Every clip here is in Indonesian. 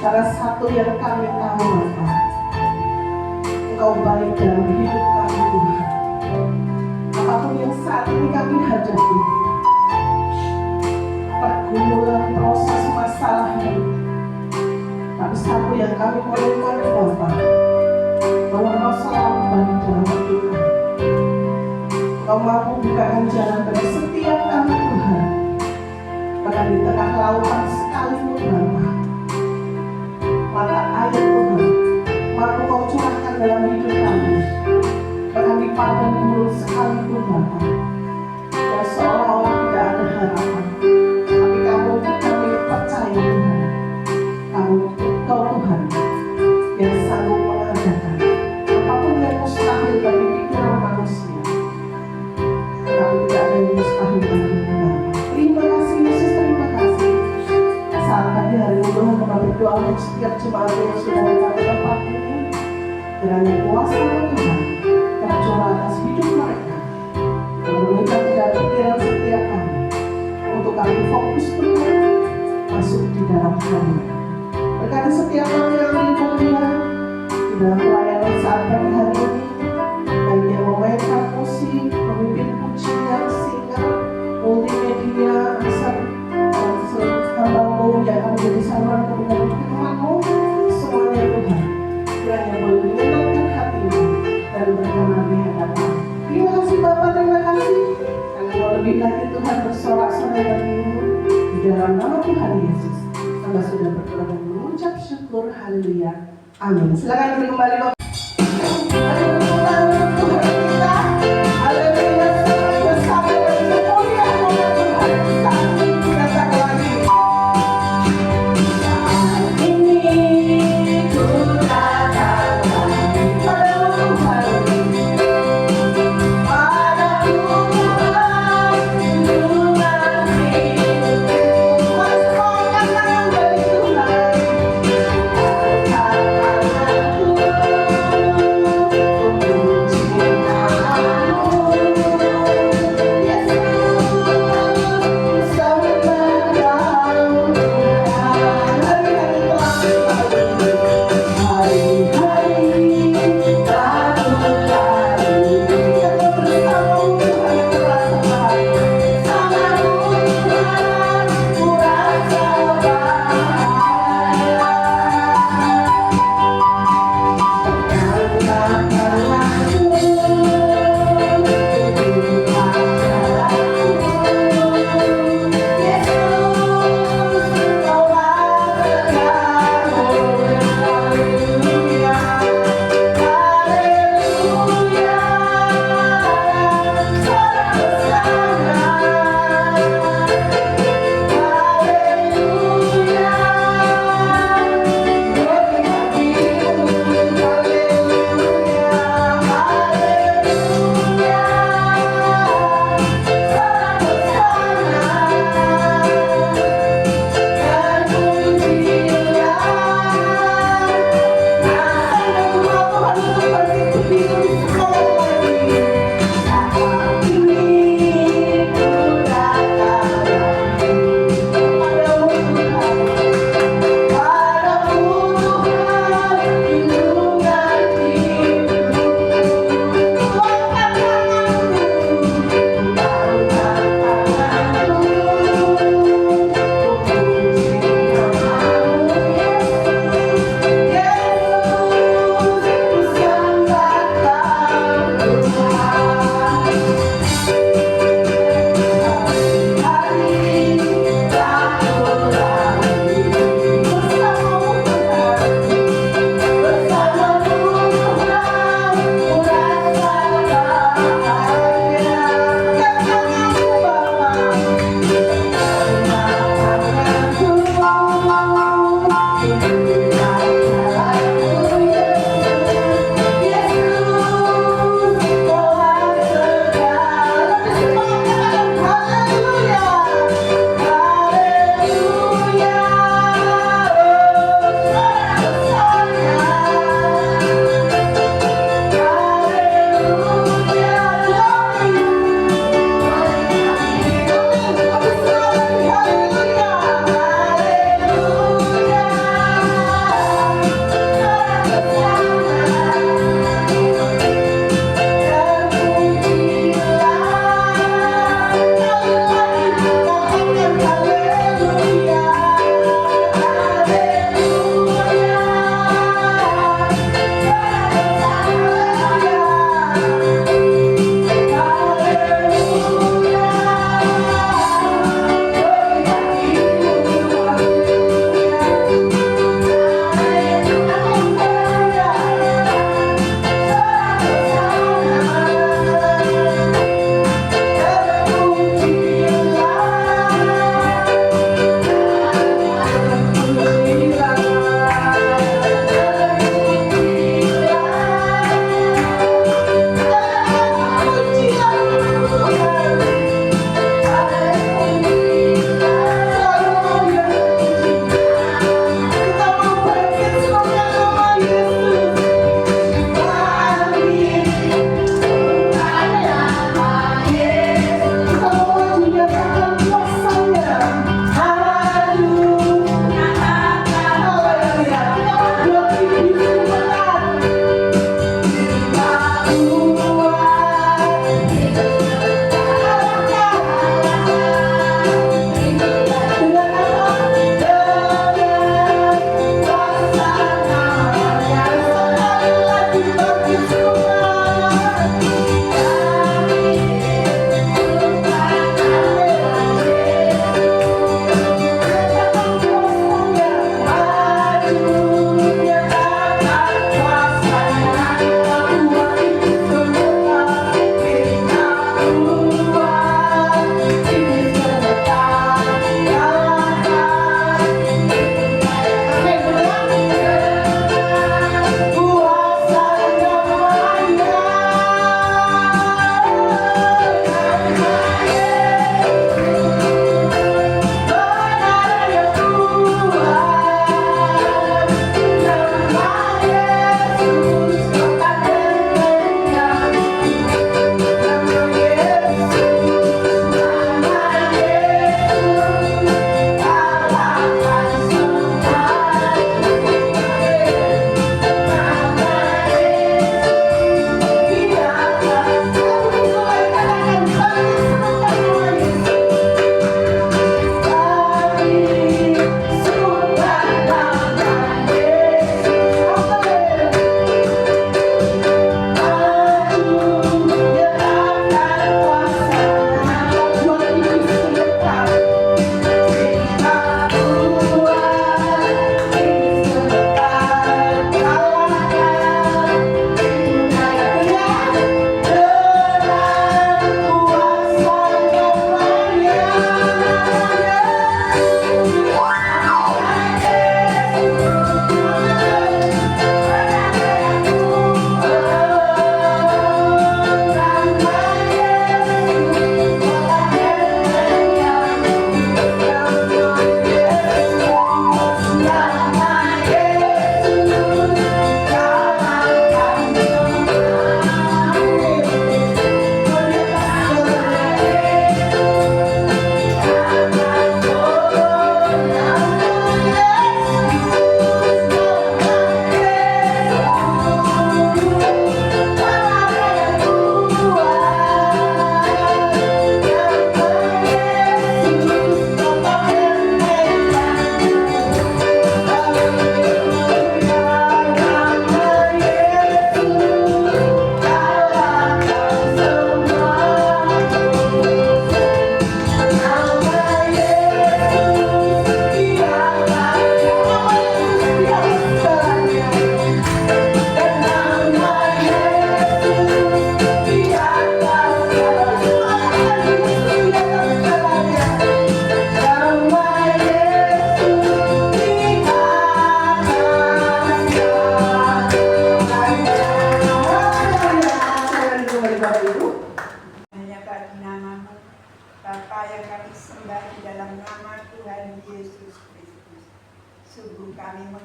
Karena satu yang kami tahu Bapa, Engkau baik dalam hidup kami Tuhan. Apapun yang saat ini kami hadapi, pergumulan, proses, masalah hidup, tapi satu yang kami perlukan Bapa, bahwa Engkau selalu baik dalam hidup kami. Engkau mampu bukakan jalan bagi setiap kami Tuhan, bahkan di tengah lautan sekalipun Bapa, mata air Tuhan mampu Kau curahkan dalam hidup kami, bahkan di padang gurun sekalipun Bapa, yang seolah-olah tidak ada harapan, tapi kami percaya Tuhan, Engkau Tuhan yang sanggup mengadakan apapun yang mustahil bagi pikiran manusia. Tapi tidak ada yang mustahil bagi Tuhan. Terima kasih Yesus, terima kasih. Saat pagi hari ini Tuhan kami berdoa untuk setiap jemaat yang sudah datang ke tempat ini, kiranya kuasa Tuhan tercurah atas hidup mereka, menunjukkan dan pikiran setiap kami, untuk kami fokus Tuhan masuk di dalam kami. Berkati setiap orang yang berkuliah di dalam pelayanan saat pagi hari ini, baik yang memainkan musik, memimpin pujian, singer, multimedia, asal hambamu yang akan menjadi saluran kebenaran firman-Mu, semuanya Tuhan, kiranya boleh menyenangkan hatimu dan berkenan di hadapan. Terima kasih Bapa, terima kasih, karena mau lebih lagi Tuhan bersorak-sorai bagimu di dalam nama Tuhan Yesus. Hamba sudah berdoa dan mengucap syukur, haleluya, amin. Silakan beri kembali Bapak. Thank you.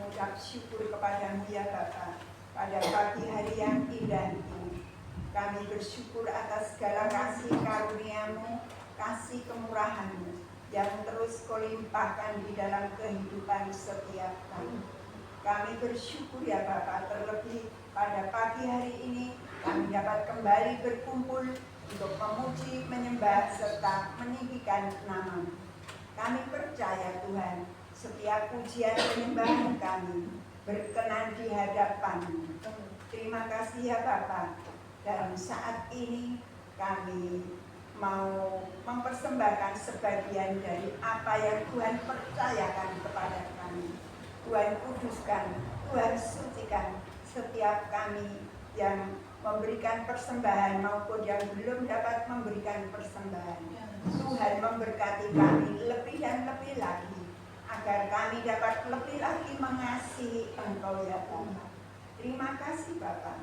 mengucap syukur kepadamu ya Bapa pada pagi hari yang indah ini. Kami bersyukur atas segala kasih karunia-Mu, kasih kemurahan-Mu yang terus Kau limpahkan di dalam kehidupan setiap kami. Kami bersyukur ya Bapa, terlebih pada pagi hari ini kami dapat kembali berkumpul untuk memuji, menyembah, serta meninggikan nama-Mu. Kami percaya Tuhan, setiap pujian penyembahan kami berkenan di hadapan-Mu. Terima kasih ya Bapa. Dalam saat ini kami mau mempersembahkan sebagian dari apa yang Tuhan percayakan kepada kami. Tuhan kuduskan, Tuhan sucikan setiap kami yang memberikan persembahan maupun yang belum dapat memberikan persembahan. Tuhan memberkati kami lebih dan lebih lagi, agar kami dapat lebih lagi mengasihi Engkau ya Tuhan. Terima kasih Bapa.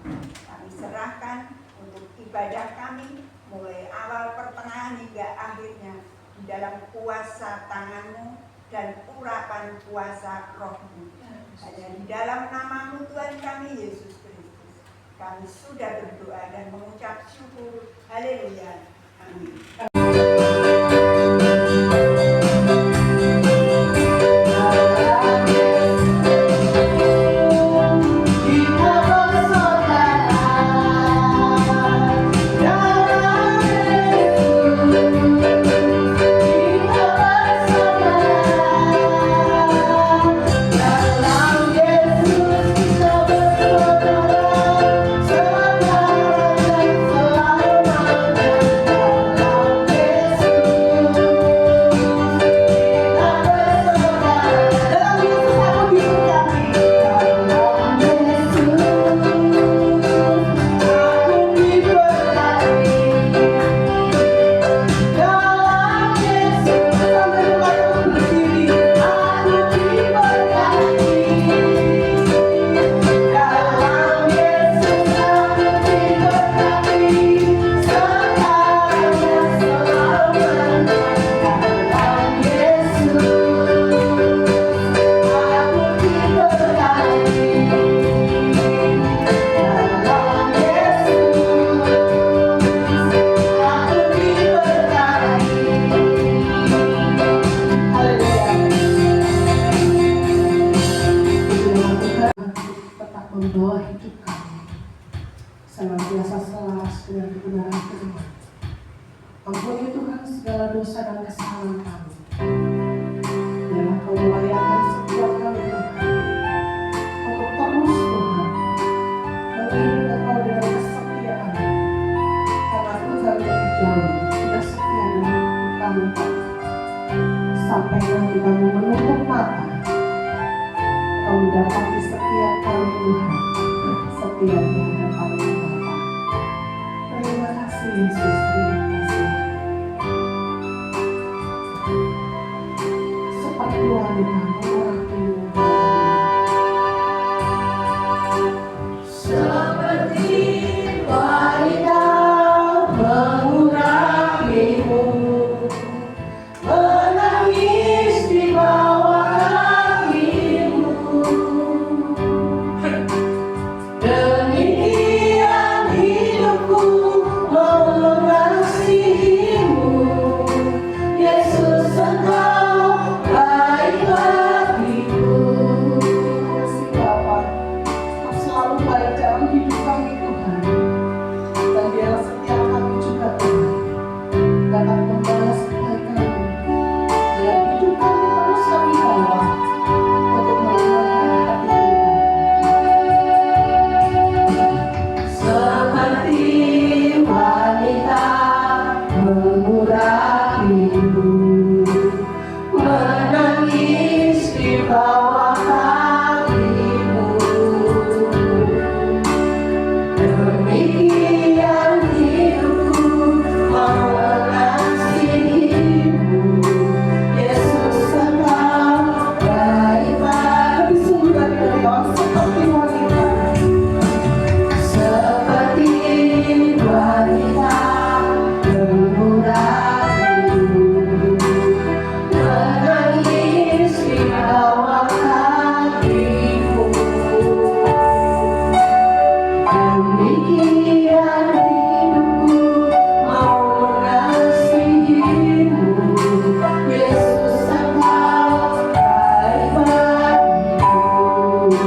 Kami serahkan untuk ibadah kami mulai awal pertengahan hingga akhirnya di dalam kuasa tangan-Mu dan urapan kuasa Roh-Mu. Hanya di dalam nama-Mu Tuhan kami Yesus Kristus kami sudah berdoa dan mengucap syukur. Haleluya. Amin. Membawa hidup kami senantiasa selaras dengan kebenaran firman. Ampuni Tuhan segala dosa dan kesalahan kami. Biarlah Kau melayani setiap kami Tuhan, untuk terus Tuhan mengiring Engkau dengan kesetiaan. Karena Tuhan lebih jauh sudah setia dengan kami sampai nanti kami menutup mata. Kau mendapati setiap kali Tuhan, setiap di hadapan Bapa. Terima kasih Yesus, terima kasih. Seperti wanita mengurapi seperti wanita mengurapimu, menangis di bawah demikian hidupku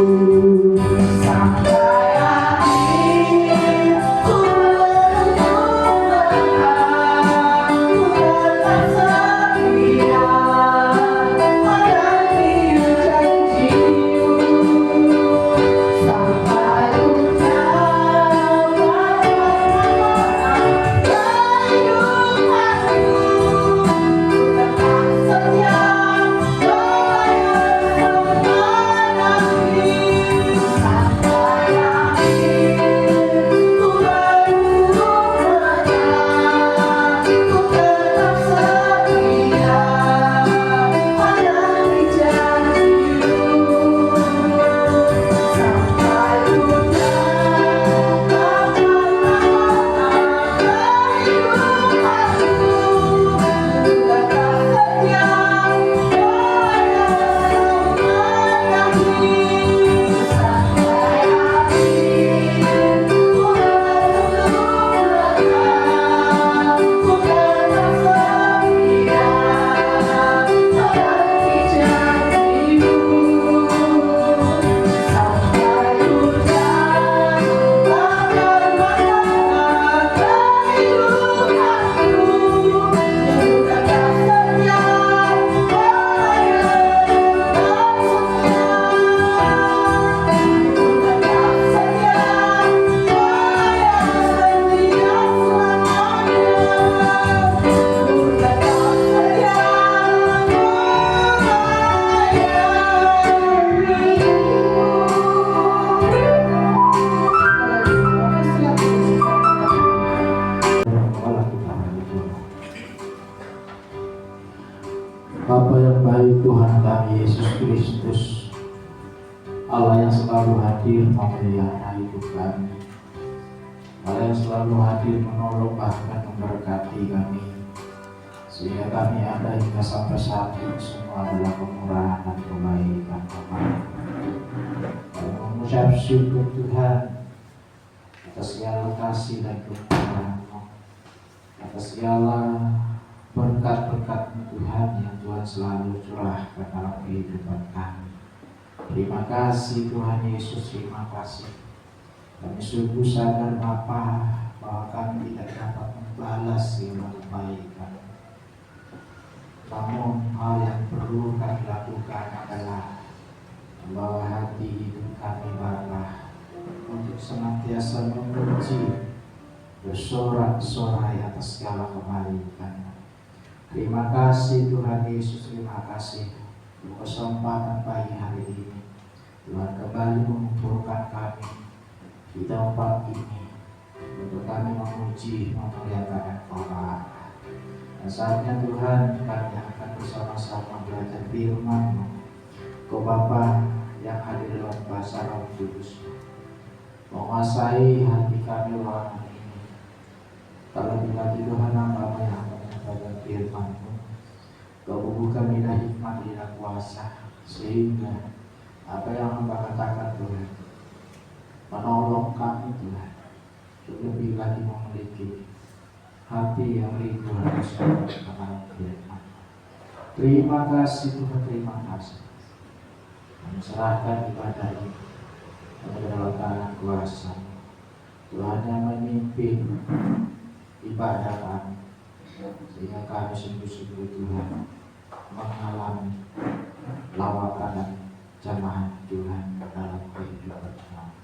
sampai akhir ku berdoa, ku tetap setia menanti janjimu sampai ucapan kehidupanku. Ku tetap setia Bapa yang baik, Tuhan kami Yesus Kristus, Allah yang selalu hadir memelihara hidup kami, Allah yang selalu hadir menolong bahkan memberkati kami, sehingga kami ada hingga sampai saat ini semua adalah kemurahan dan kebaikan Tuhan. Kami mengucap syukur Tuhan atas segala kasih dan kemurahan-Mu, atas segala berkat-berkat-Mu Tuhan yang Tuhan selalu curahkan dalam kehidupan kami. Terima kasih Tuhan Yesus, terima kasih. Kami sungguh sadar Bapa bahwa kami tidak dapat membalas segala kebaikan. Namun hal yang perlu kami lakukan adalah membawa hati hidup kami Bapa untuk senantiasa memuji, bersorak-sorai atas segala kebaikan. Terima kasih Tuhan Yesus, terima kasih untuk kesempatan pagi hari ini. Tuhan kembali mengumpulkan kami di tempat ini untuk kami memuji, memuliakan Engkau. Dan saatnya Tuhan kami akan bersama-sama belajar firman-Mu. Engkau Bapa yang hadir dalam bahasa Roh Kudus, menguasai hati kami ruangan ini. Kalau bila Tuhan hamba yang akan menyampaikan firman-Mu, Kau bubuhkan nilai hikmat dan kuasa, sehingga apa yang hamba katakan Tuhan menolong kami Tuhan untuk lebih lagi memiliki hati yang rindu dan syukur kepada firman. Terima kasih Tuhan, terima kasih. Kami serahkan ibadah ini ke dalam tangan kuasa Tuhan yang memimpin ibadah kami, sehingga kami sungguh-sungguh Tuhan mengalami lawakan dan jamaah Tuhan dalam kehidupan kami.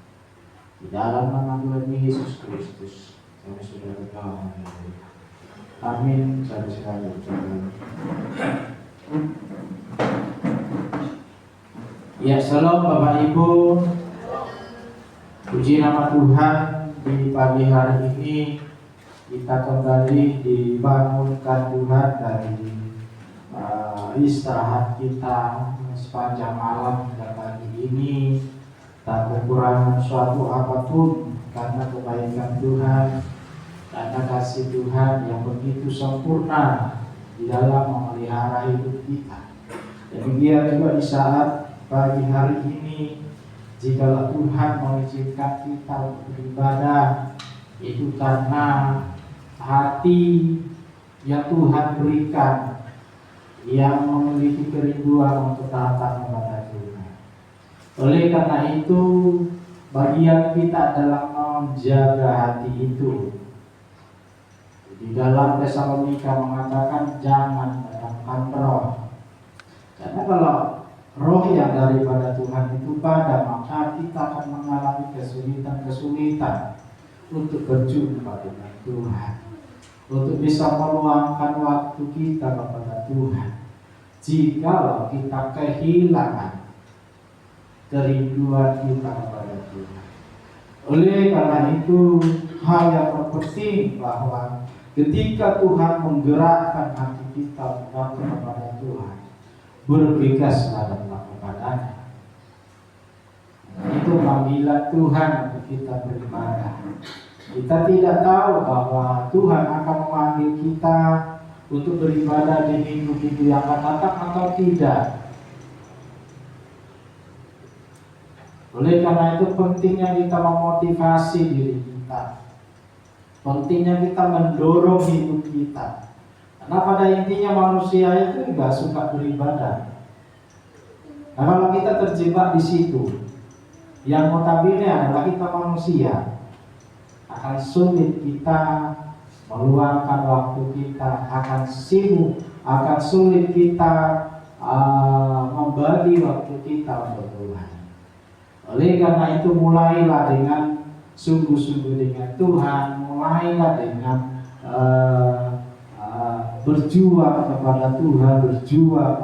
Di dalam nama Tuhan Yesus Kristus kami sudah berdoa. Amin. Saya sekali ucapkan. Ya, salam Bapak Ibu. Puji nama Tuhan, di pagi hari ini kita kembali dibangunkan Tuhan dari istirahat kita sepanjang malam dan pagi ini, tak kekurangan suatu apapun karena kebaikan Tuhan, karena kasih Tuhan yang begitu sempurna di dalam memelihara hidup kita. Demikian juga di saat pagi hari ini, jikalau Tuhan mengizinkan kita untuk beribadah, itu karena hati yang Tuhan berikan, yang memiliki kerinduan untuk datang kepada Tuhan. Oleh karena itu, bagian kita adalah menjaga hati itu. Di dalam Tesalonika mengatakan jangan padamkan roh. Karena kalau roh yang daripada Tuhan itu padam, maka kita akan mengalami kesulitan-kesulitan untuk berjumpa dengan Tuhan, untuk bisa meluangkan waktu kita kepada Tuhan. Jikalau kita kehilangan kerinduan kita kepada Tuhan. Oleh karena itu, hal yang terpenting bahwa ketika Tuhan menggerakkan hati kita untuk kepada Tuhan, bergegaslah datang kepadanya. Itu panggilan Tuhan untuk kita beribadah. Kita tidak tahu bahwa Tuhan akan memanggil kita untuk beribadah di minggu-minggu yang akan datang atau tidak. Oleh karena itu pentingnya kita memotivasi diri kita, pentingnya kita mendorong hidup kita. Karena pada intinya manusia itu nggak suka beribadah. Nah, kalau kita terjebak di situ, yang notabene adalah kita manusia, akan sulit kita meluangkan waktu kita, akan sibuk, akan sulit kita membagi waktu kita untuk Tuhan. Oleh karena itu mulailah dengan sungguh-sungguh dengan Tuhan, mulailah dengan berjuang kepada Tuhan, berjuang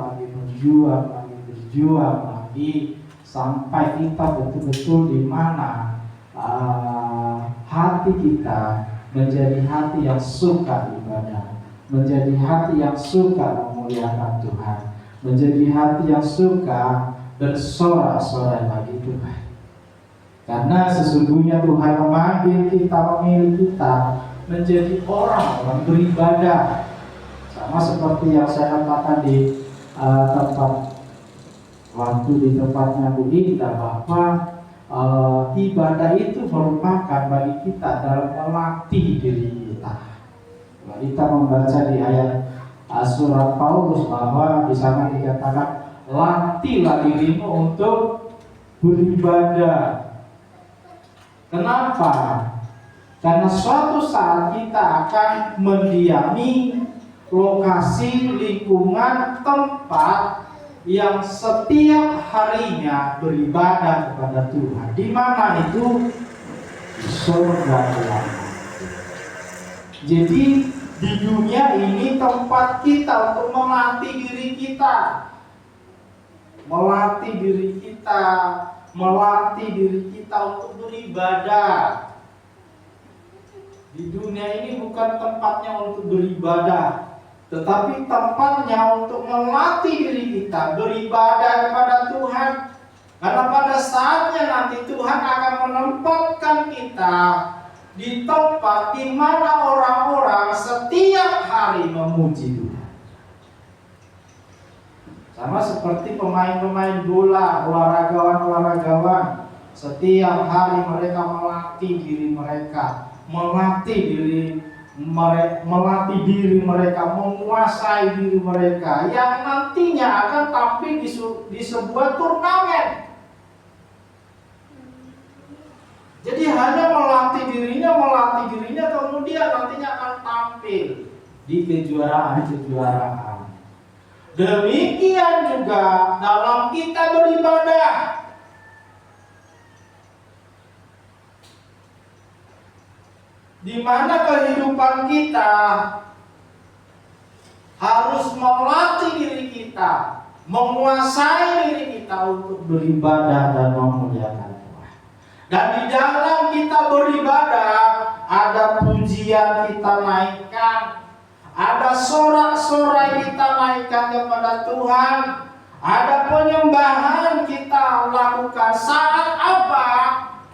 lagi sampai kita betul-betul di mana hati kita menjadi hati yang suka ibadah, menjadi hati yang suka memuliakan Tuhan, menjadi hati yang suka bersorak-sorai bagi Tuhan. Karena sesungguhnya Tuhan memanggil kita, memilih kita menjadi orang beribadah. Sama seperti yang saya katakan di tempat waktu di tempatnya Bu Indah, bahwa ibadah itu merupakan bagi kita dalam melatih diri kita. Kita membaca di ayat surat Paulus bahwa di sana dikatakan latihlah dirimu untuk beribadah. Kenapa? Karena suatu saat kita akan mendiami lokasi, lingkungan, tempat yang setiap harinya beribadah kepada Tuhan. Di mana itu? Di surga Tuhan. Jadi di dunia ini tempat kita untuk melatih diri kita, melatih diri kita untuk beribadah. Di dunia ini bukan tempatnya untuk beribadah, tetapi tempatnya untuk melatih diri kita beribadah kepada Tuhan. Karena pada saatnya nanti Tuhan akan menempatkan kita di tempat di mana orang-orang setiap hari memuji Tuhan. Sama seperti pemain-pemain bola, olahragawan, setiap hari mereka melatih diri mereka, melatih diri mereka, menguasai diri mereka yang nantinya akan tampil di sebuah turnamen. Jadi hanya melatih dirinya, kemudian nantinya akan tampil di kejuaraan. Demikian juga dalam kita beribadah. Di mana kehidupan kita harus melatih diri kita, menguasai diri kita untuk beribadah dan memuliakan Tuhan. Dan di dalam kita beribadah, ada pujian kita naikkan, ada sorak-sorai kita naikkan kepada Tuhan, ada penyembahan kita lakukan. Saat apa?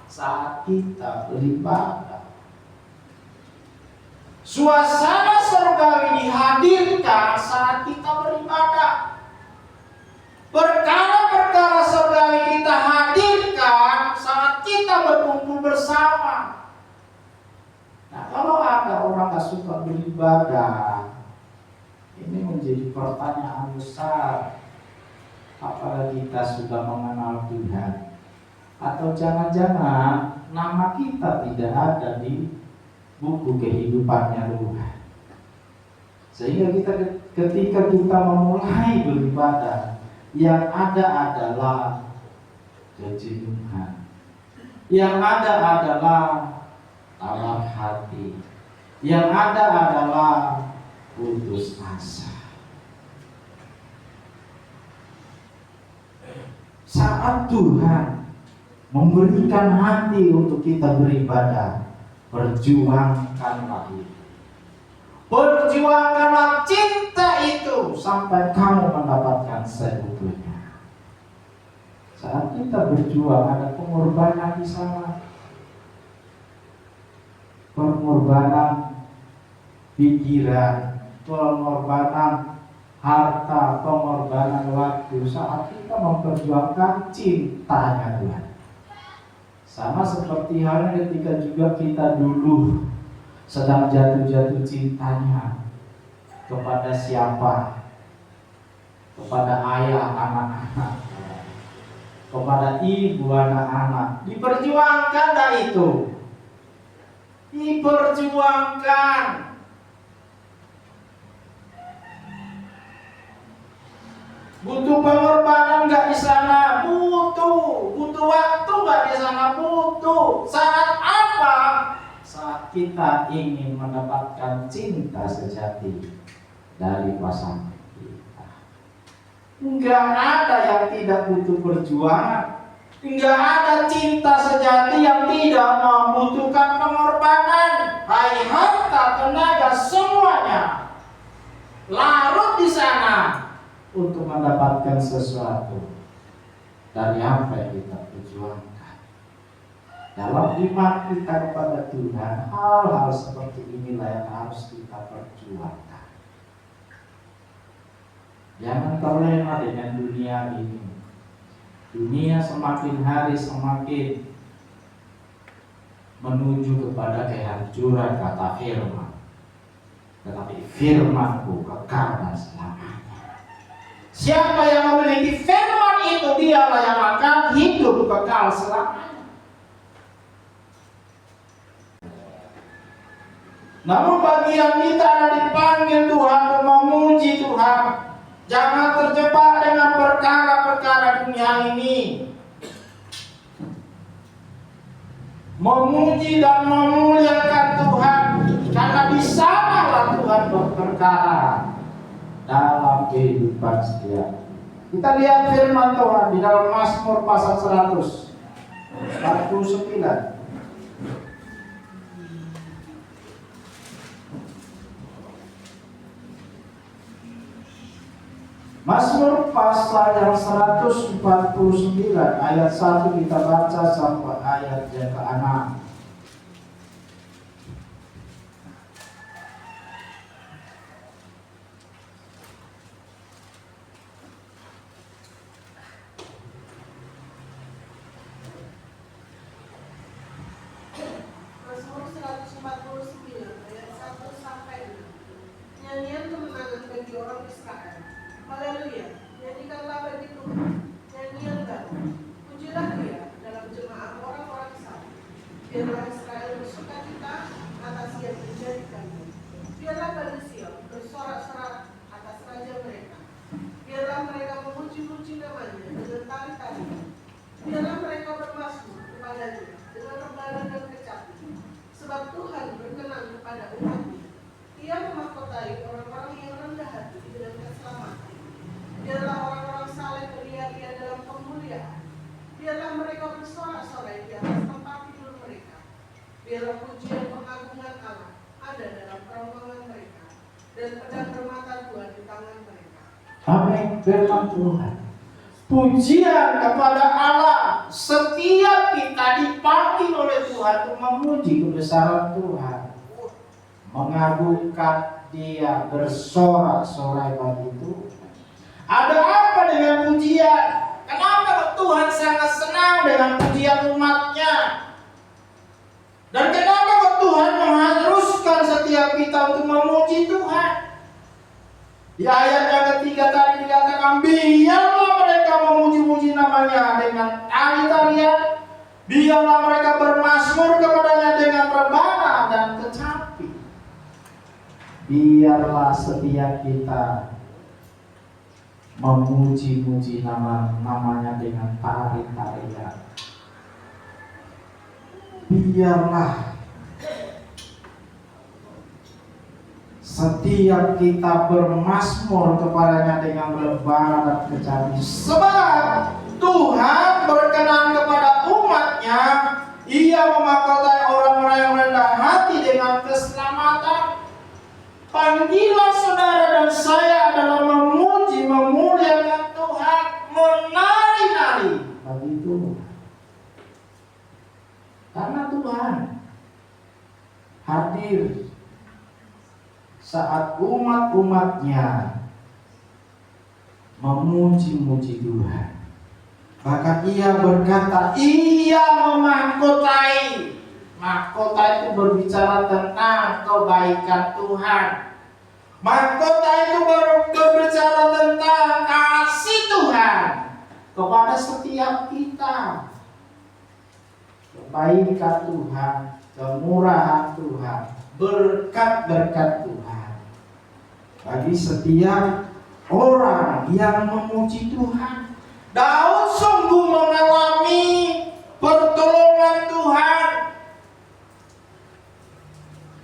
Saat kita beribadah. Suasana surgawi dihadirkan saat kita beribadah. Perkara-perkara surgawi kita hadirkan saat kita berkumpul bersama. Nah, kalau ada orang gak suka beribadah, ini menjadi pertanyaan besar. Apalagi kita sudah mengenal Tuhan, Atau jangan-jangan nama kita tidak ada di buku kehidupannya Tuhan. Sehingga ketika kita memulai beribadah, yang ada adalah kejenuhan. Yang ada adalah tamak hati. Yang ada adalah putus asa. Saat Tuhan memberikan hati untuk kita beribadah, perjuangkanlah itu. Perjuangkanlah cinta itu sampai kamu mendapatkan seutuhnya. Saat kita berjuang, ada pengorbanan di sana. Pengorbanan pikiran, pengorbanan harta, pengorbanan waktu. Saat kita memperjuangkan cintanya Tuhan. Sama seperti halnya ketika juga kita dulu sedang jatuh-jatuh cintanya kepada siapa? Kepada ayah anak-anak, kepada ibu anak-anak. Diperjuangkan dah itu. Diperjuangkan. Butuh pengorbanan nggak di sana? Butuh. Butuh waktu nggak di sana? Butuh. Saat apa? Saat kita ingin mendapatkan cinta sejati dari pasangan kita. Nggak ada yang tidak butuh perjuangan. Nggak ada cinta sejati yang tidak membutuhkan pengorbanan. Hai harta, tenaga, semuanya larut di sana untuk mendapatkan sesuatu dari apa yang kita perjuangkan. Dalam iman kita kepada Tuhan, hal-hal seperti inilah yang harus kita perjuangkan. Jangan terlena dengan dunia ini. Dunia semakin hari semakin menuju kepada kehancuran, kata firman. Tetapi firman-Ku kekal dan selamanya. Siapa yang memiliki firman itu, dialah yang akan hidup kekal selamanya. Namun bagi yang kita ada dipanggil Tuhan untuk memuji Tuhan, jangan terjebak dengan perkara-perkara dunia ini. Memuji dan memuliakan Tuhan, karena di sanalah Tuhan berperkara dalam kehidupan setiap. Kita lihat firman Tuhan di dalam Mazmur pasal 149. Mazmur pasal yang 149 ayat 1 kita baca sampai ayat yang ke-6. Mazmur 149 ayat 1 sampai 6. Nyanyian kemenangan bagi orang Israel. Haleluya, nyanyikanlah bagi Tuhan, nyanyian baru. Pujilah Dia dalam jemaah orang-orang Israel. Biarlah Israel bersukacita atas yang menjadikannya. Biarlah Bani Sion bersorak-sorak atas raja mereka. Biarlah mereka memuji-muji namanya dengan tari-tarian. Biarlah mereka bermazmur kepadanya dengan rembalan dan kecapi. Sebab Tuhan berkenan kepada umat-Nya. Ia memahkotai orang-orang yang rendah hati dengan keselamatan. Biarlah orang-orang saleh beria-ria dalam kemuliaan. Biarlah mereka bersorak-sorai di atas tempat tidur mereka. Biarlah pujian pengagungan Allah ada dalam kerongkongan mereka, dan pedang bermata dua di tangan mereka. Amin. Firman Tuhan. Pujian kepada Allah. Setiap kita dipanggil oleh Tuhan untuk memuji kebesaran Tuhan, mengagungkan Dia, bersorak-sorai bagi Tuhan. Ada apa dengan pujian? Kenapa Tuhan sangat senang dengan pujian umat-Nya? Dan kenapa Tuhan mengharuskan setiap kita untuk memuji Tuhan? Di ayat yang ketiga tadi dikatakan, biarlah mereka memuji-muji namanya dengan tari-tarian. Biarlah mereka bermazmur kepadanya dengan rebana dan kecapi. Biarlah setiap kita memuji-muji namanya dengan tari-tarian. Biarlah setiap kita bermazmur kepadanya dengan rebana dan kecapi. Sebab Tuhan berkenan kepada umatnya. Ia memahkota orang-orang yang rendah hati dengan keselamatan. Panggilan saudara dan saya adalah memuji, memuliakan Tuhan, menari-nari bagi Tuhan. Karena Tuhan hadir saat umat-umatnya memuji-muji Tuhan. Bahkan ia berkata, ia memahkotai. Mahkota itu berbicara tentang kebaikan Tuhan. Mahkota itu berbicara tentang kasih Tuhan kepada setiap kita. Kebaikan Tuhan, kemurahan Tuhan, berkat-berkat Tuhan bagi setiap orang yang memuji Tuhan. Daud sungguh mengalami pertolongan Tuhan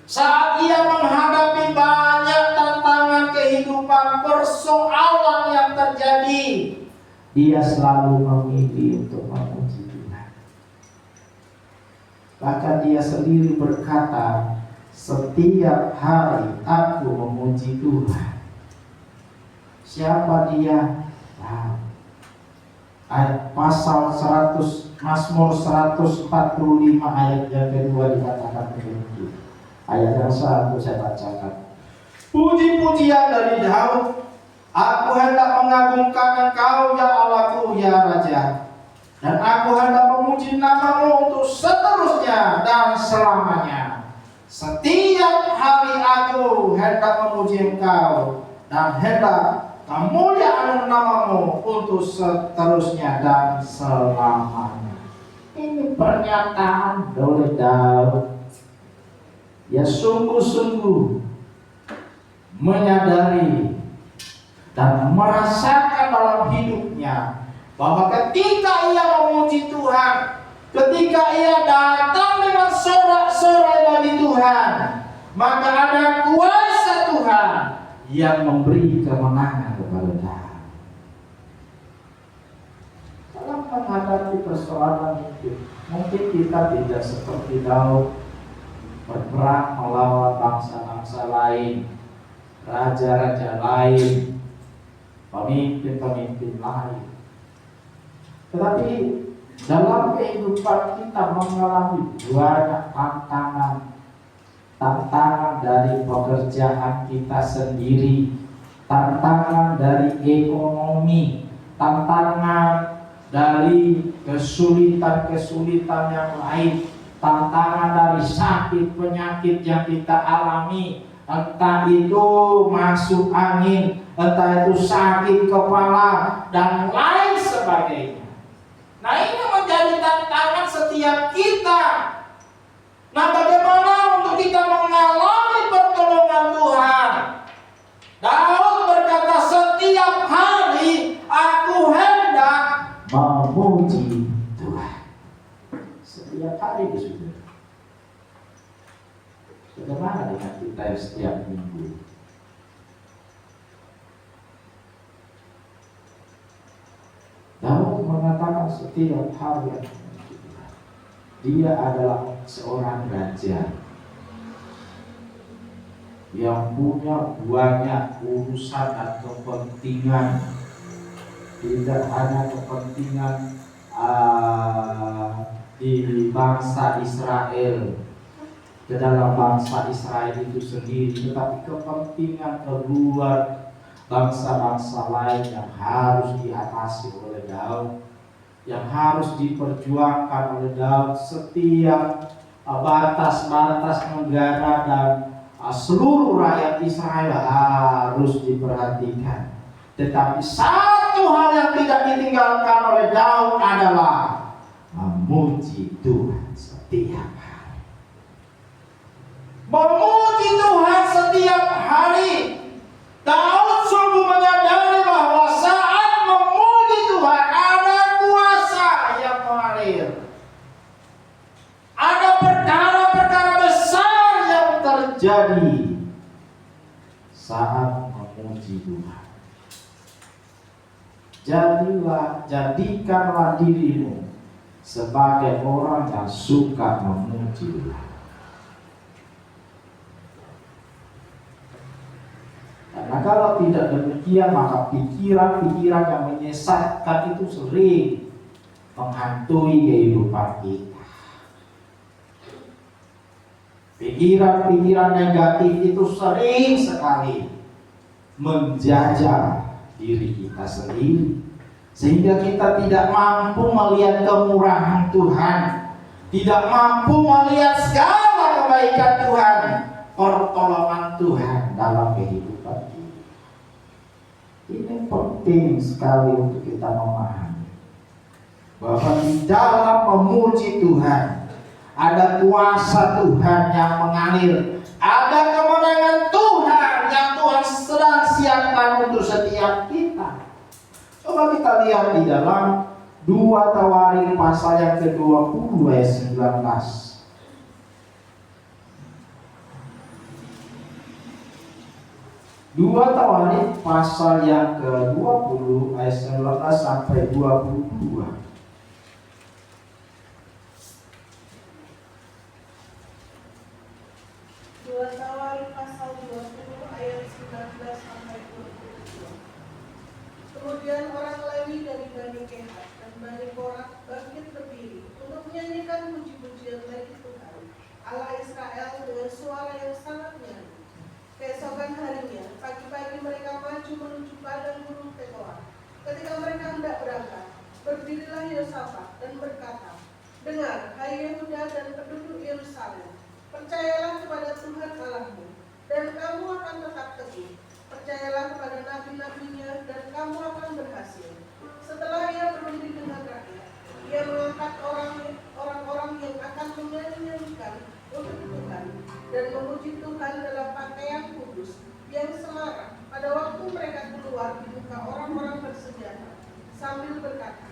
saat ia menghadapi banyak tantangan kehidupan, persoalan yang terjadi. Dia selalu memilih untuk memuji Tuhan. Bahkan dia sendiri berkata, setiap hari aku memuji Tuhan. Siapa dia? Ayat pasal 100, Mazmur 145 ayat yang kedua dikatakan begini. Ayat yang satu saya bacakan. Puji-pujian dari Daud. Aku hendak mengagungkan Engkau ya Allahku ya Raja. Dan aku hendak memuji nama-Mu untuk seterusnya dan selamanya. Setiap hari aku hendak memuji Engkau dan hendak kemuliaan nama-Mu untuk seterusnya dan selamanya. Ini pernyataan oleh Daud. Dia sungguh-sungguh menyadari dan merasakan dalam hidupnya bahwa ketika ia memuji Tuhan, ketika ia datang dengan sorak-sorai bagi Tuhan, maka ada kuasa Tuhan yang memberi kemenangan kepada kita. Dalam menghadapi persoalan itu, mungkin kita tidak seperti Daud berperang melawan bangsa-bangsa lain, raja-raja lain, pemimpin-pemimpin lain. Tetapi dalam kehidupan kita mengalami banyak tantangan dari pekerjaan kita sendiri, tantangan dari ekonomi, tantangan dari kesulitan-kesulitan yang lain, tantangan dari sakit penyakit yang kita alami, entah itu masuk angin, entah itu sakit kepala dan lain sebagainya. Nah, ini menjadi tantangan setiap kita. Nah, bagaimana untuk kita mengalami pertolongan Tuhan? Daud berkata, setiap hari aku hendak memuji Tuhan. Setiap hari itu sudah. Bagaimana dengan kita setiap minggu? Daud mengatakan setiap hari yang dia adalah seorang raja yang punya banyak urusan dan kepentingan, tidak hanya kepentingan di bangsa Israel, ke dalam bangsa Israel itu sendiri, tetapi kepentingan keluar bangsa-bangsa lain yang harus diatasi oleh Daud, yang harus diperjuangkan oleh Daud. Setiap batas-batas negara dan seluruh rakyat Israel harus diperhatikan. Tetapi satu hal yang tidak ditinggalkan oleh Daud adalah memuji Tuhan setiap hari. Memuji Tuhan setiap hari. Daud sungguh menyadari bahwa saat memuji Tuhan ada kuasa yang mengalir. Ada perkara-perkara besar yang terjadi saat memuji Tuhan. Jadikanlah dirimu sebagai orang yang suka memuji Tuhan. Karena kalau tidak demikian, maka pikiran-pikiran yang menyesatkan itu sering menghantui kehidupan kita. Pikiran-pikiran negatif itu sering sekali menjajah diri kita sendiri, sehingga kita tidak mampu melihat kemurahan Tuhan, tidak mampu melihat segala kebaikan Tuhan, pertolongan Tuhan dalam kehidupan kita. Ini penting sekali untuk kita memahami bahwa di dalam memuji Tuhan ada kuasa Tuhan yang mengalir, ada kemenangan Tuhan yang Tuhan sedang siapkan untuk setiap kita. Coba kita lihat di dalam 2 Tawarik pasal yang ke-20 ayat 19. 2 Tawarik pasal yang ke-20 ayat 19 sampai 22. 2 Tawarik pasal 20 ayat 19 sampai 22. Kemudian orang Lewi dari Bani Kehat dan Bani Korah bangkit berdiri untuk menyanyikan puji-pujian bagi Tuhan Allah Israel dengan suara yang sangat nyaring. Keesokan harinya, pagi-pagi mereka maju menuju padang gunung Tekoa. Ketika mereka hendak berangkat, berdirilah Yosafat dan berkata, "Dengar, hai Yehuda dan penduduk Yerusalem, percayalah kepada Tuhan Allahmu, dan kamu akan tetap teguh. Percayalah kepada nabi-nabinya, dan kamu akan berhasil." Setelah ia berdiri dengan rakyat, ia mengangkat orang-orang yang akan menyanyikan untuk Tuhan dan memuji Tuhan dalam pakaian kudus yang semarak pada waktu mereka keluar di muka orang-orang bersenjata, sambil berkata,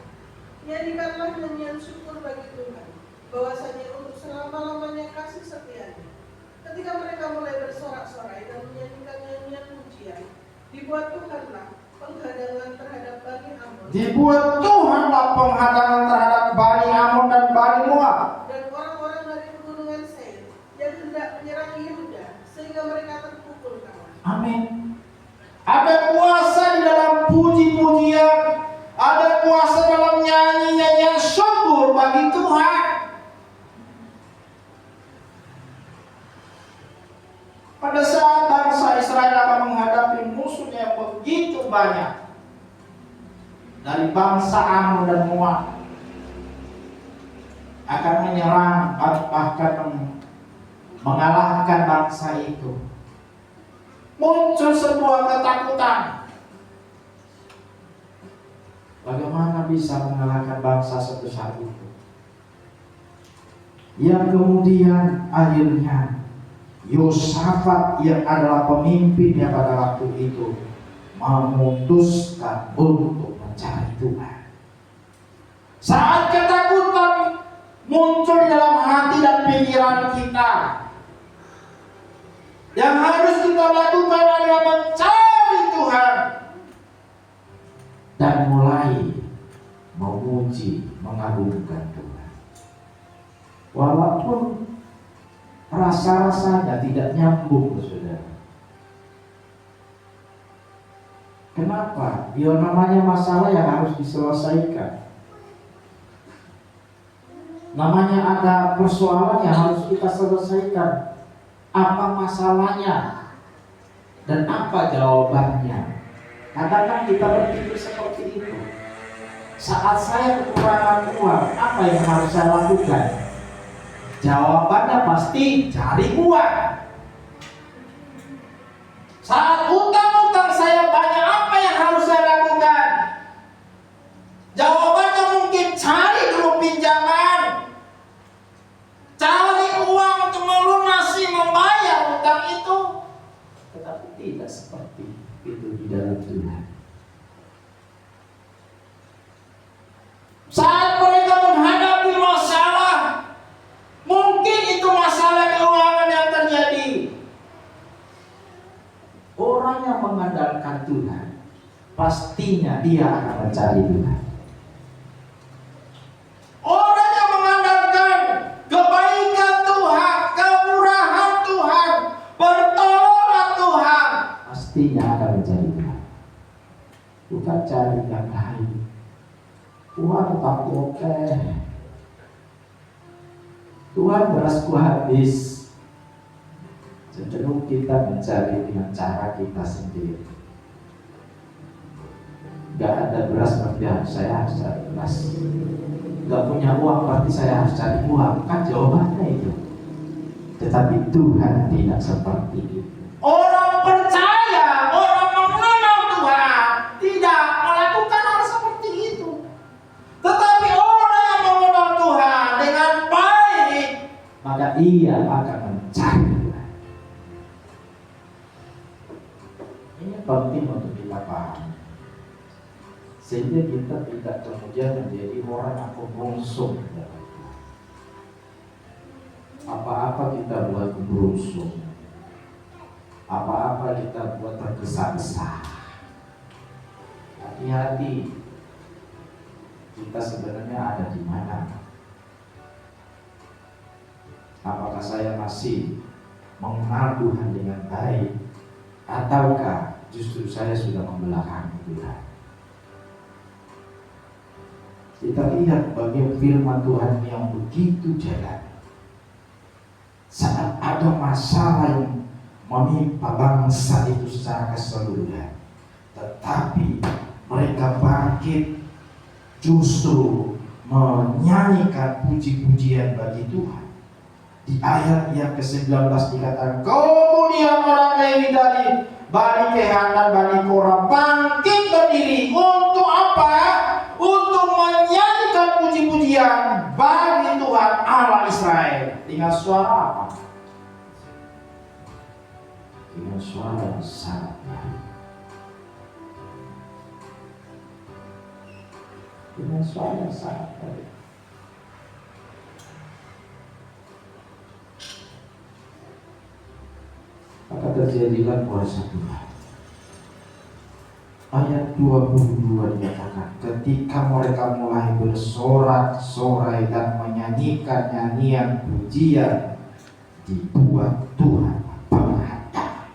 "Nyanyikanlah nyanyian syukur bagi Tuhan, bahwasanya untuk selama-lamanya kasih setianya." Ketika mereka mulai bersorak-sorai dan menyanyikan nyanyian pujian, dibuat Tuhanlah penghadangan terhadap Bani Amon. Dibuat Tuhanlah penghadangan terhadap Bani Amon dan Bani Moab. Dan orang-orang dari pegunungan Seir yang hendak menyerang Yehuda, sehingga mereka terpukul kalah. Amin. Ada kuasa di dalam puji-pujian, ada kuasa dalam nyanyi-nyanyian syukur bagi Tuhan. Pada saat bangsa Israel akan menghadapi musuhnya yang begitu banyak dari bangsa Amon dan Moab, akan menyerang bahkan mengalahkan bangsa itu, muncul sebuah ketakutan. Bagaimana bisa mengalahkan bangsa sebesar itu? Yang kemudian akhirnya Yosafat yang adalah pemimpinnya pada waktu itu memutuskan untuk mencari Tuhan. Saat ketakutan muncul dalam hati dan pikiran kita, yang harus kita lakukan adalah mencari Tuhan dan mulai memuji, mengagungkan Tuhan. Walaupun rasa-rasanya tidak nyambung, saudara. Kenapa? Ya namanya masalah yang harus diselesaikan. Namanya ada persoalan yang harus kita selesaikan. Apa masalahnya? Dan apa jawabannya? Kadang-kadang kita berpikir seperti itu. Saat saya kekurangan uang, apa yang harus saya lakukan? Jawabannya pasti cari uang. Saat utang-utang saya banyak, apa yang harus saya lakukan? Jawabannya mungkin cari dulu pinjaman. tidak seperti itu di dalam Tuhan. Saat mereka menghadapi masalah, mungkin itu masalah keuangan yang terjadi, orang yang mengandalkan Tuhan pastinya dia akan mencari Tuhan. Orang yang mengandalkan kebaikan Tuhan, kemurahan Tuhan, pertolongan Tuhan, pastinya akan mencari Tuhan. Bukan cari yang lain. Tuhan tak oke. Tuhan berasku habis. Cenderung kita mencari dengan cara kita sendiri. Gak ada beras berarti saya harus cari beras. Gak punya uang berarti saya harus cari uang. Kan jawabannya itu. Tetapi Tuhan tidak seperti itu. Orang percaya, orang mengenal Tuhan tidak melakukan hal seperti itu. Tetapi orang yang mengenal Tuhan dengan baik, maka ia akan mencari Tuhan. Ini penting untuk kita pahami, sehingga kita tidak kemudian menjadi orang yang berungsung. Apa-apa kita buat berungsung, apa-apa kita buat tergesa-gesa. Hati-hati, kita sebenarnya ada di mana? Apakah saya masih mengenal Tuhan dengan baik, ataukah justru saya sudah membelakangi Tuhan? Kita lihat bagaimana firman Tuhan yang begitu jelas. Saat ada masalah yang menimpa bangsa itu secara keseluruhan, tetapi mereka bangkit justru menyanyikan puji-pujian bagi Tuhan. Di ayat yang ke-19 dikatakan, kemudian orang Lewi dari Bani Kehat dan Bani Korah bangkit berdiri untuk apa? Untuk menyanyikan puji-pujian bagi Tuhan Allah Israel. Dengan suara apa? Dengan suara yang sangat nyaring. Dengan suara yang sangat nyaring. Maka terjadilah kuasa Tuhan. Ayat 22 dikatakan, ketika mereka mulai bersorak-sorai dan menyanyikan nyanyian pujian, dibuat Tuhan penghadap.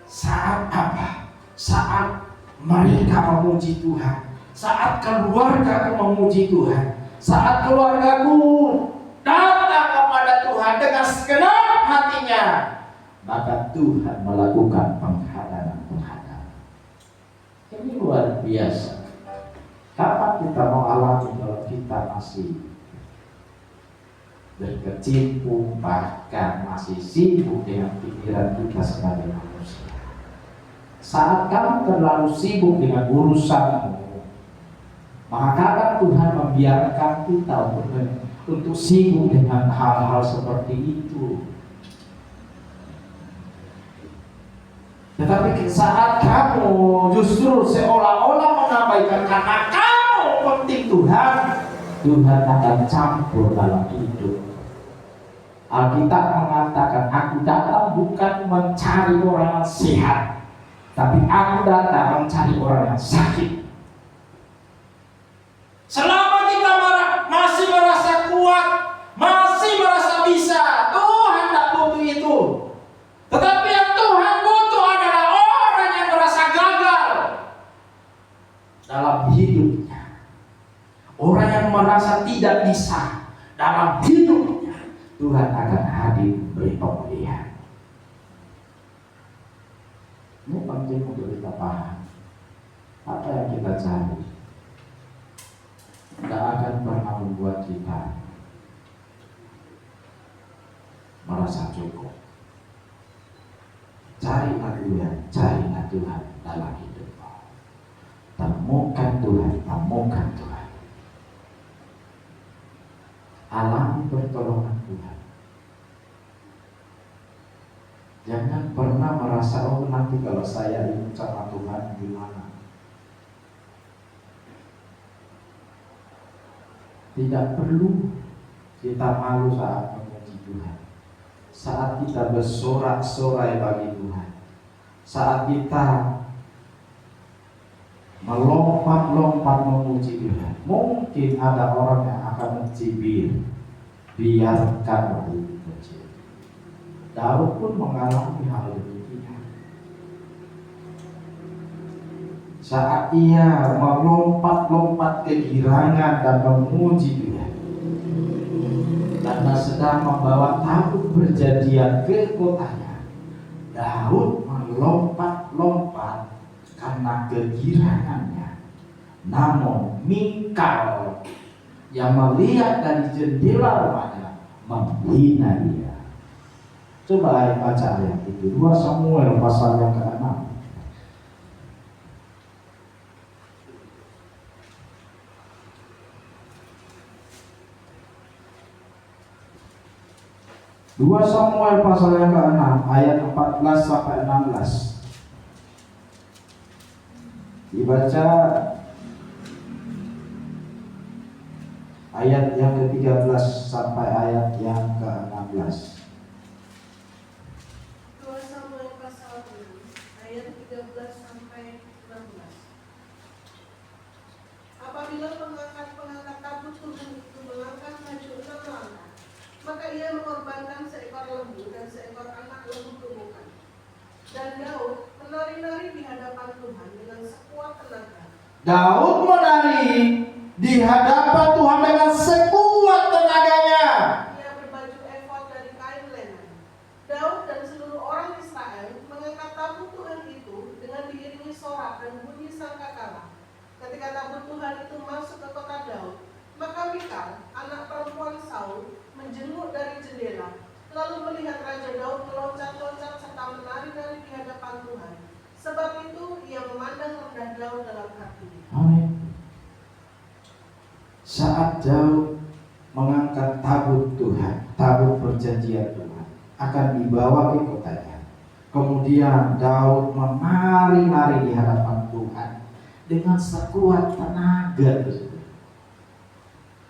Saat apa? Saat mereka memuji Tuhan, saat keluargaku memuji Tuhan, saat keluargaku datang kepada Tuhan dengan segenap hatinya, maka Tuhan melakukan penghadapan. Ini luar biasa. Kapan kita mengalami kalau kita masih berkecimpung, bahkan masih sibuk dengan pikiran kita sebagai manusia? Saat kamu terlalu sibuk dengan urusanmu, maka kadang Tuhan membiarkan kita untuk sibuk dengan hal-hal seperti itu. Tetapi saat kamu justru seolah-olah mengabaikan karena kamu penting Tuhan, Tuhan akan campur dalam hidup. Alkitab mengatakan, aku datang bukan mencari orang yang sehat, tapi aku datang mencari orang yang sakit. Selama kita masih merasa kuat, masih merasa bisa, Tuhan tidak butuh itu. Tetapi yang Tuhan butuh adalah orang yang merasa gagal dalam hidupnya, orang yang merasa tidak bisa dalam hidupnya. Tuhan akan hadir beri pemulihan. Ini penting untuk kita paham. Apa yang kita cari tidak akan pernah membuat kita merasa cukup. Carilah Tuhan dalam hidupmu. Temukan Tuhan. Alami pertolongan Tuhan. Jangan pernah merasa, oh nanti kalau saya ingat sama Tuhan gimana. Tidak perlu kita malu saat memuji Tuhan, saat kita bersorak-sorai bagi Tuhan, saat kita melompat-lompat memuji Tuhan. Mungkin ada orang yang akan mencibir, biarkan itu kecil. Daud pun mengalami hal demikian. Saat ia melompat-lompat kegirangan dan memuji Tuhan, karena sedang membawa tabut perjanjian ke kotanya, Daud melompat-lompat karena kegirangannya. Namun Mikal yang melihat dari jendela rumahnya menghina dia. Coba baca ayat itu, 2 Samuel pasal yang ke-6. 2 Samuel pasal yang ke-6 ayat 14 sampai 16. Dibaca ayat yang ke-13 sampai ayat yang ke-16. 2 Samuel pasal 6 ayat 13 sampai 16. Apabila pengangkat tabut Tuhan itu melangkah maju 6 langkah, maka ia mengorbankan seekor lembu dan seekor anak lembu gemukan. Dan Daud menari-nari di hadapan Tuhan dengan sekuat tenaga. Daud menari di hadapan Tuhan dengan sekuat tenaganya. Ia berbaju efod dari kain lenan. Daud dan seluruh orang Israel mengangkat tabut Tuhan itu dengan diiringi sorak dan bunyi sangkakala. Ketika tabut Tuhan itu masuk ke kota Daud, maka Mikal, anak perempuan Saul, menjenguk dari jendela, lalu melihat Raja Daud meloncat-loncat serta menari-nari di hadapan Tuhan. Sebab itu ia memandang rendah Daud dalam hatinya. Amin. Saat Daud mengangkat tabut Tuhan, tabut perjanjian Tuhan, akan dibawa ke kotanya. Kemudian Daud menari-nari di hadapan Tuhan dengan sekuat tenaga.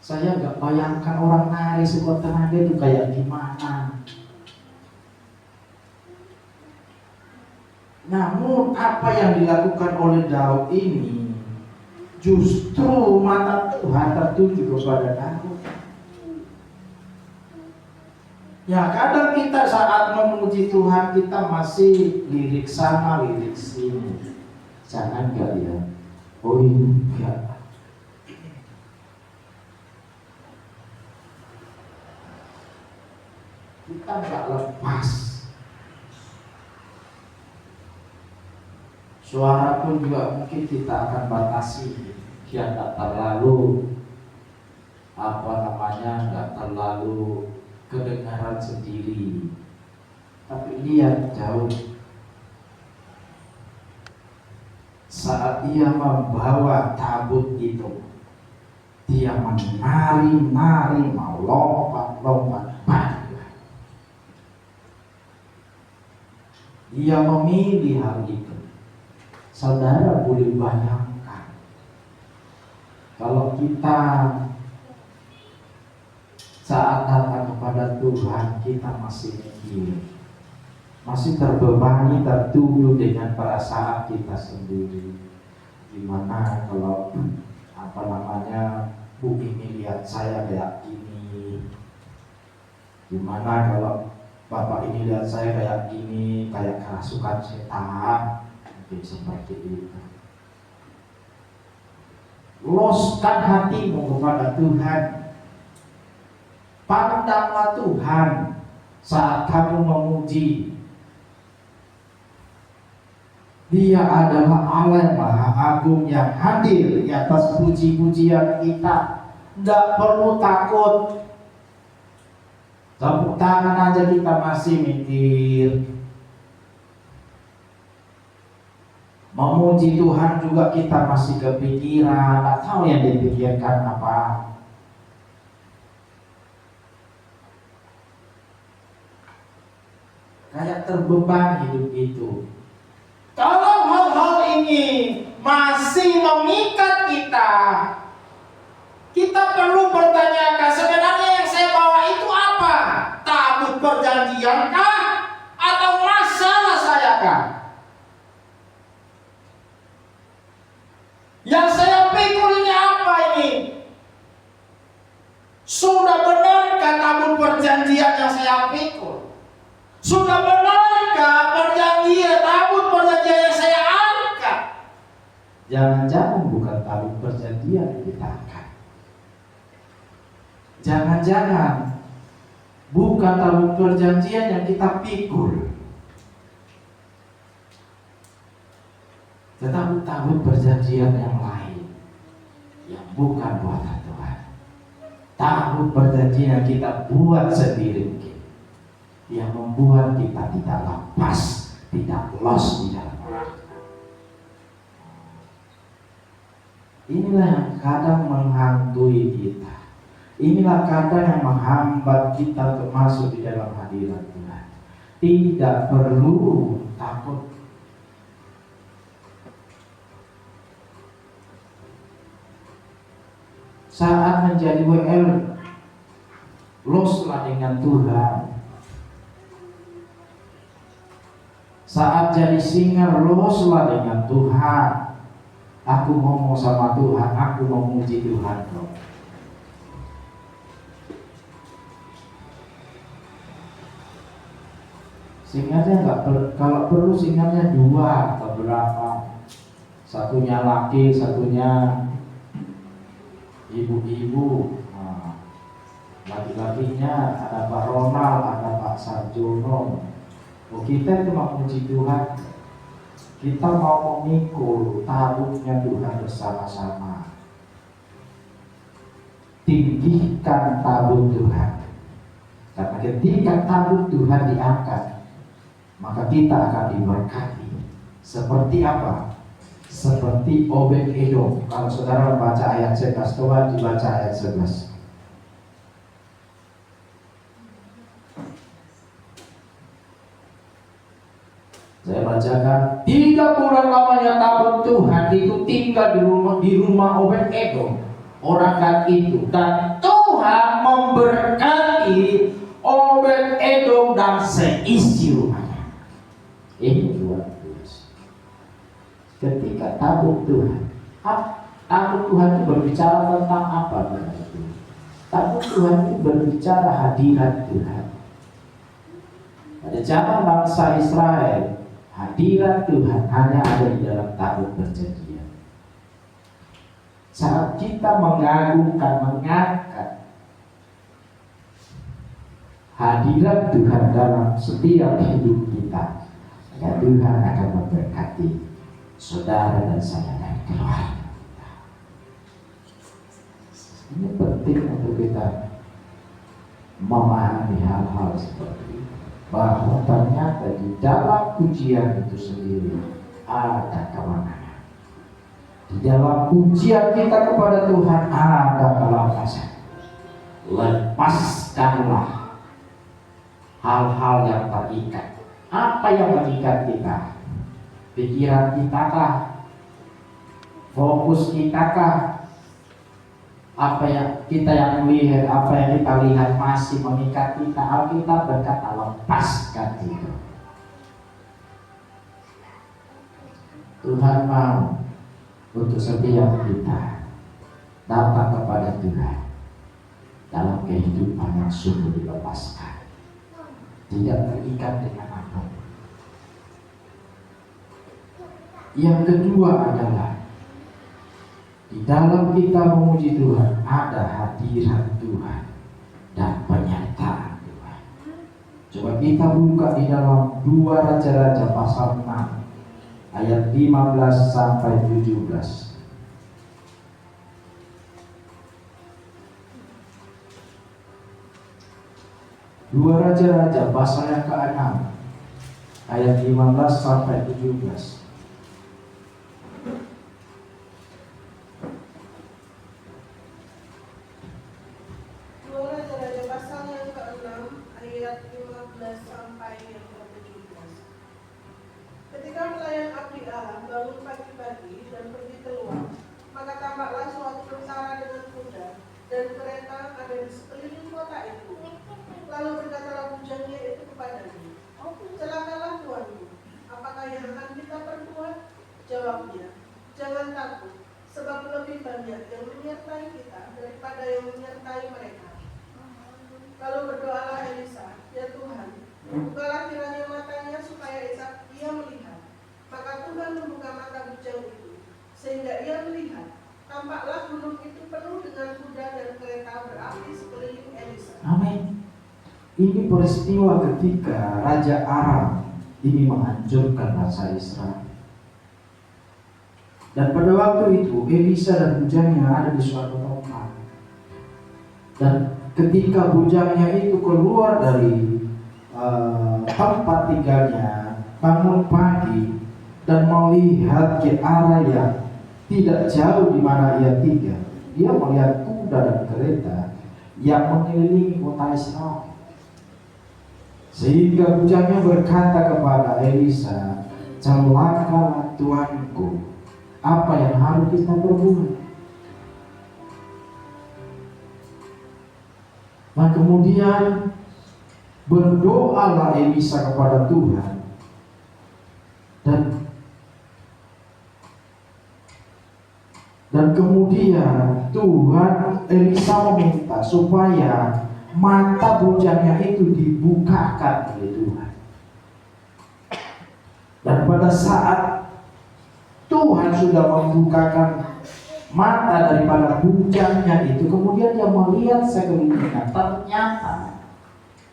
Saya nggak bayangkan orang nari sekuat tenaga itu kayak gimana. Namun apa yang dilakukan oleh Daud ini, justru mata Tuhan tertuju kepada Daud. Ya, kadang kita saat memuji Tuhan kita masih lirik sana lirik sini. Jangan enggak ya. Oh enggak. Kita enggak lepas. Suara pun juga mungkin kita akan batasi. Dia enggak terlalu enggak terlalu kedengaran sendiri. Tapi lihat Daud saat dia membawa tabut itu, dia menari-nari, melompat-lompat. Dia memilih hal itu. Saudara boleh bayangkan kalau kita saat datang kepada Tuhan kita masih mikir, masih terbebani, tertuju dengan perasaan kita sendiri. Gimana kalau Bu ini lihat saya kayak gini? Gimana kalau Bapak ini lihat saya kayak gini, kayak kerasukan setan? Mungkin seperti itu. Loskan hatimu kepada Tuhan. Pandanglah Tuhan saat kamu memuji. Dia adalah Allah yang Maha Agung yang hadir di atas puji-pujian kita. Tidak perlu takut. Tepuk tangan aja kita masih mikir. Memuji Tuhan juga kita masih kepikiran. Tidak tahu yang dipikirkan apa. kayak terbeban hidup itu. Kalau hal-hal ini masih mengikat kita, kita perlu pertanyakan, sebenarnya yang saya bawa itu apa? Tabut perjanjian kah? Atau masalah saya kah? Yang saya pikul ini apa ini? Sudah benarkah tabut perjanjian yang saya pikul? Sudah benarkah tabut perjanjian yang saya angkat? Jangan-jangan bukan tabut perjanjian yang kita angkat. Jangan-jangan bukan tabut perjanjian yang kita pikul, tetapi tabut perjanjian yang lain, yang bukan buatan Tuhan. Tabut perjanjian yang kita buat sendiri, yang membuat kita tidak lepas, tidak los di dalam Allah. Inilah yang kadang menghantui kita. Inilah kadang yang menghambat kita untuk masuk di dalam hadirat Tuhan. Tidak perlu takut. Saat menjadi WL, loslah dengan Tuhan. Saat jadi singer, loslah dengan Tuhan. Aku ngomong sama Tuhan, aku mau memuji Tuhan kok. Singernya kalau perlu singernya 2 atau berapa, satunya laki, satunya ibu-ibu. Nah, laki-lakinya ada Pak Ronald, ada Pak Sarjono. Oh, kita itu mau memuji Tuhan, kita mau memikul tabutnya Tuhan bersama-sama. Tinggikan tabut Tuhan, karena ketika tabut Tuhan diangkat, maka kita akan diberkati. Seperti apa? Seperti Obed-Edom. Kalau saudara membaca ayat 11, coba dibaca ayat 11. Saya bacakan, 3 bulan lamanya tabut Tuhan itu tinggal di rumah Obed-Edom, orang Gad itu, dan Tuhan memberkati Obed-Edom dan seisi rumahnya. Ini luar biasa. Ketika tabut Tuhan, tabut Tuhan itu berbicara tentang apa? Tabut Tuhan itu berbicara hadirat Tuhan. Pada zaman bangsa Israel, hadirat Tuhan hanya ada di dalam tabut perjanjian. Saat kita mengagungkan, mengangkat hadirat Tuhan dalam setiap hidup kita, maka Tuhan akan memberkati saudara dan saya dari keluarga. Ini penting untuk kita memahami hal-hal seperti ini, bahwa ternyata di dalam pujian itu sendiri ada kemenangan. Di dalam pujian kita kepada Tuhan ada kelepasan. Lepaskanlah hal-hal yang terikat. Apa yang mengikat kita? Pikiran kita kah? Fokus kita kah? Apa yang kita melihat, apa yang kita lihat masih mengikat kita? Alkitab berkata, lepaskan itu. Tuhan mau untuk setiap kita datang kepada Tuhan dalam kehidupan yang sungguh dilepaskan, tidak terikat dengan apapun. Yang kedua adalah di dalam kita memuji Tuhan ada hadirat Tuhan dan penyertaan Tuhan. Coba kita buka di dalam 2 Raja-Raja pasal 6 ayat 15 sampai 17. 2 Raja-Raja pasal yang ke-6 ayat 15 sampai 17. 2 Raja-Raja pasal yang ke-6 ayat 15 sampai yang ke-17. Amin. Ini peristiwa ketika Raja Aram ini menghancurkan bangsa Israel. Dan pada waktu itu Elisa dan bujangnya ada di suatu tempat. Dan ketika bujangnya itu keluar dari tempat tinggalnya, bangun pagi dan melihat ke arah yang tidak jauh di mana ia tinggal, dia melihat kuda dan kereta yang mengelilingi kota Israel. Sehingga bujangnya berkata kepada Elisa, "Celakalah tuanku, apa yang harus kita perbuat?" Nah kemudian berdoalah Elisa kepada Tuhan, dan kemudian Tuhan Elisa meminta supaya mata bujangnya itu dibukakan oleh Tuhan. Dan pada saat Tuhan sudah membukakan mata daripada bujangnya itu, kemudian dia melihat sekelilingnya. Ternyata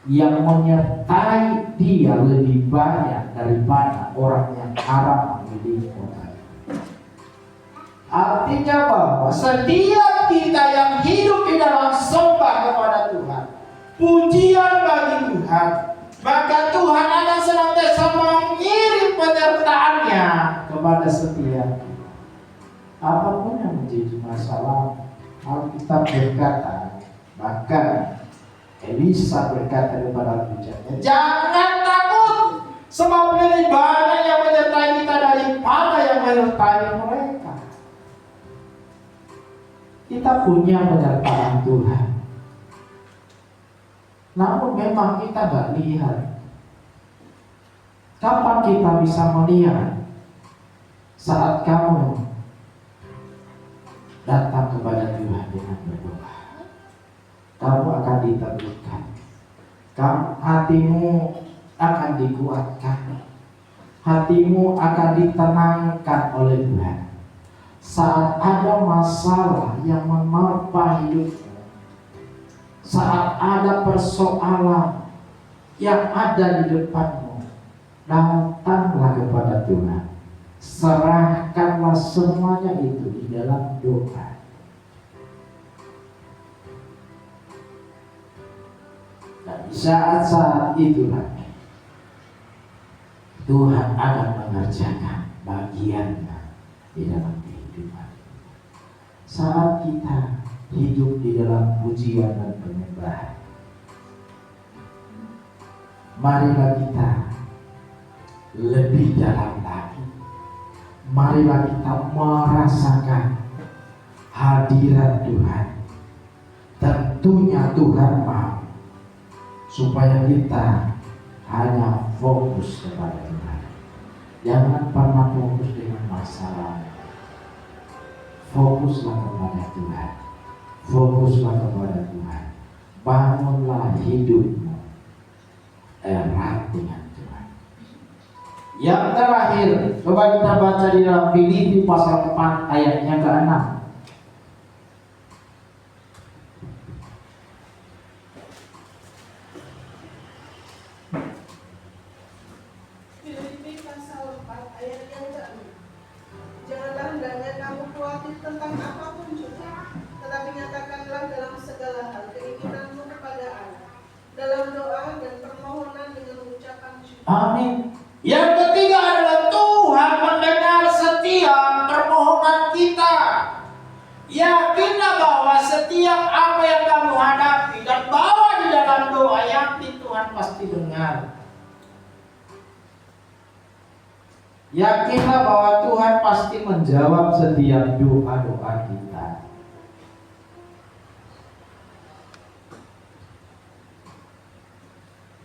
yang menyertai dia lebih banyak daripada orang yang Aram memiliki kota. Artinya bahwa setiap kita yang hidup di dalam sembah kepada Tuhan, pujian bagi Tuhan, maka Tuhan akan senantiasa mengirim penyertaannya kepada setiap kita. Apapun yang menjadi masalah, Alkitab berkata, bahkan Elisa berkata kepada bujangnya, "Jangan takut, sebab lebih banyak yang menyertai kita daripada yang menyertai mereka." Kita punya penyertaan Tuhan. Namun memang kita gak lihat. Kapan kita bisa melihat? Saat kamu datang kepada Tuhan dengan berdoa, kamu akan diteguhkan, hatimu akan dikuatkan, hatimu akan ditenangkan oleh Tuhan. Saat ada masalah yang menerpa hidupmu, saat ada persoalan yang ada di depanmu, datanglah kepada Tuhan. Serahkanlah semuanya itu di dalam doa. Dan di saat-saat itulah Tuhan akan mengerjakan bagiannya di dalam kehidupan. Saat kita hidup di dalam pujian dan penyembahan, marilah kita lebih dalam lagi. Marilah kita merasakan hadirat Tuhan. Tentunya Tuhan mau supaya kita hanya fokus kepada Tuhan. Jangan pernah fokus dengan masalah. Fokuslah kepada Tuhan. Fokuslah kepada Tuhan. Bangunlah hidupmu erat dengan Tuhan. Yang terakhir, coba kita baca di dalam Filipi pasal 4 ayatnya ke-6. Filipi pasal 4 ayat yang ke-6. Janganlah hendaknya kamu khawatir tentang apapun juga, tetapi nyatakanlah dalam segala hal keinginanmu kepada Allah, dalam doa dan permohonan dengan ucapan syukur. Amin. Yang ketiga adalah Tuhan mendengar setiap permohonan kita. Yakinlah bahwa setiap apa yang kamu hadapi dan bawa di dalam doa, yakin Tuhan pasti dengar. Yakinlah bahwa Tuhan pasti menjawab setiap doa-doa kita.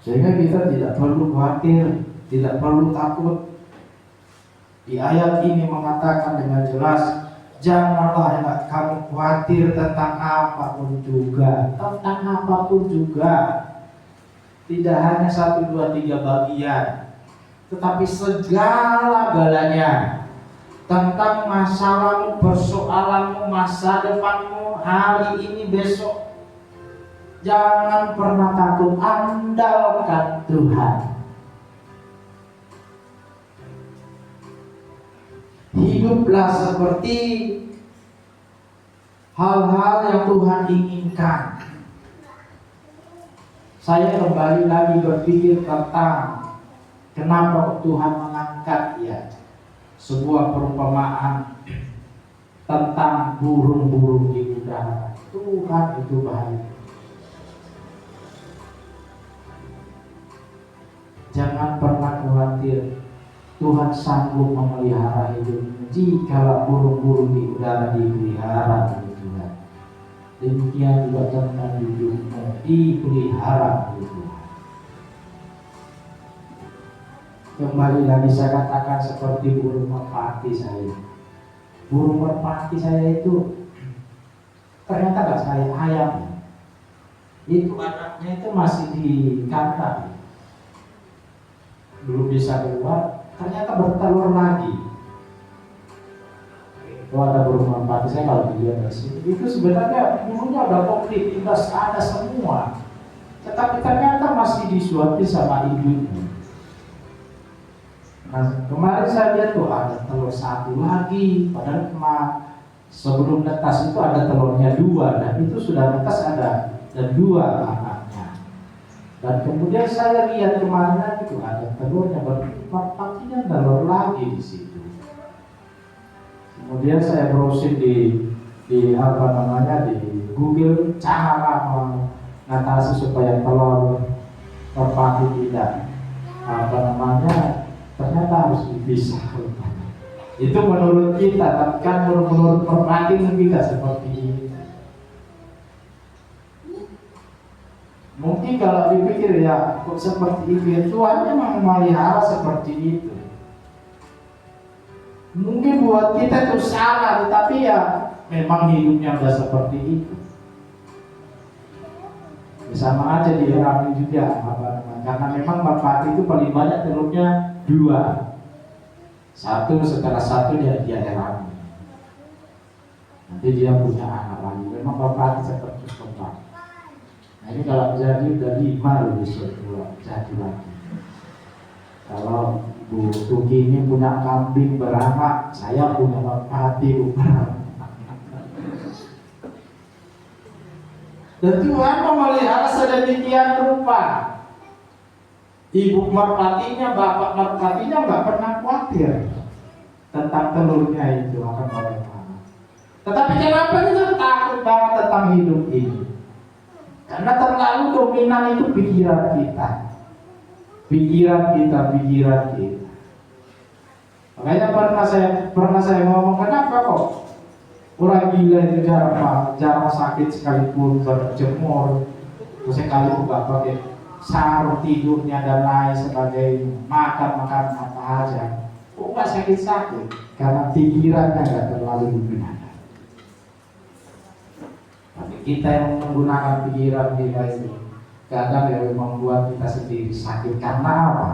Sehingga kita tidak perlu khawatir, tidak perlu takut. Di ayat ini mengatakan dengan jelas, janganlah kamu khawatir tentang apapun juga. Tentang apapun juga. Tidak hanya 1, 2, 3 bagian, tetapi segala-galanya. Tentang masalahmu, persoalanmu, masa depanmu, hari ini, besok. Jangan pernah takut, andalkan Tuhan. Hiduplah seperti hal-hal yang Tuhan inginkan. Saya kembali lagi berpikir tentang kenapa Tuhan mengangkat sebuah perumpamaan tentang burung-burung di udara. Tuhan itu baik. Jangan pernah khawatir, Tuhan sanggup memelihara hidupmu jika burung-burung di udara dipelihara oleh Tuhan. Demikian juga tentang hidupmu dipelihara oleh Tuhan. Kembali lagi saya katakan seperti burung merpati saya. Burung merpati saya itu ternyata gak saya ayam. Itu anaknya itu masih di kandang, belum bisa keluar, ternyata bertelur lagi. Itu ada burung merpati saya kalau dilihat dari sini, itu sebenarnya burungnya udah komplit, udah ada semua, tetapi ternyata masih disuapi sama ibunya. Nah, kemarin saya lihat tuh ada telur satu lagi, padahal sebelum netas itu ada telurnya 2, dan itu sudah netas ada dan 2 anaknya. Dan kemudian saya lihat kemarin lagi tuh ada telurnya, merpatinya telur lagi di situ. Kemudian saya browsing di Google cara mengatasi supaya telur merpati tidak ternyata harus dipisah. Itu menurut kita, tapi kan menurut merpati tidak seperti ini. Mungkin kalau dipikir kok seperti itu, Tuhan memang memelihara seperti itu. Mungkin buat kita itu salah, tetapi memang hidupnya sudah seperti itu. Sama aja diirami juga karena memang merpati itu paling banyak telurnya 2. 1 setelah 1 dia erami. Nanti dia punya anak lagi. Memang merpati seperti kembang. Nah ini kalau jadi udah 5 lebih jadi lagi. Kalau Bu Tuki ini punya kambing beranak, saya punya merpati beranak. Dan Tuhan memelihara sedemikian rupa. Ibu merpatinya, bapak merpatinya nggak pernah khawatir tentang telurnya itu akan bagaimana. Tetapi kenapa kita takut banget tentang hidup ini? Karena terlalu dominan itu pikiran kita. Makanya pernah saya ngomong, kenapa kok orang gila itu jarang sakit sekalipun berjemur, sekali nggak pakai sarung tidurnya dan lain sebagainya, makan apa aja, kok nggak sakit karena pikirannya nggak terlalu digunakan. Tapi kita yang menggunakan pikiran kita itu kadang membuat kita sendiri sakit. Karena apa?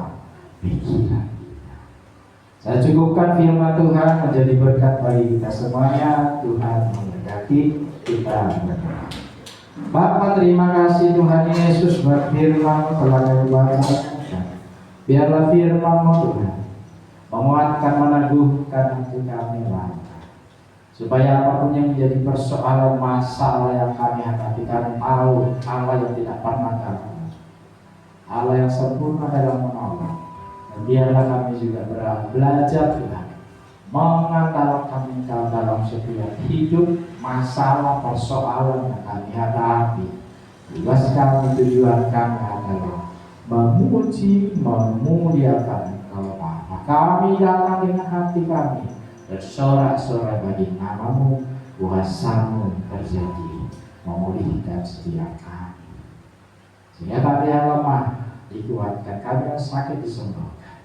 Pikiran. Saya cukupkan firman Tuhan menjadi berkat bagi kita semuanya. Tuhan memberkati kita. Bapa, terima kasih Tuhan Yesus buat firman telah kami baca. Biarlah firman-Mu Tuhan menguatkan, meneguhkan hati kami supaya apapun yang menjadi persoalan masalah yang kami hadapi, kami tahu Allah yang tidak pernah gagal, Allah yang sempurna dalam menolong. Dan biarlah kami juga belajar Tuhan mengandalkan Engkau dalam setiap hidup, masalah, persoalan yang kami hadapi. Tugas kami, tujuan kami adalah memuji, memuliakan Engkau Bapa. Kami datang dengan hati kami bersorak-sorai bagi nama-Mu, kuasa-Mu terjadi, memulihkan setiap kami. Sehingga kami yang lemah dikuatkan, kami yang sakit disembuhkan,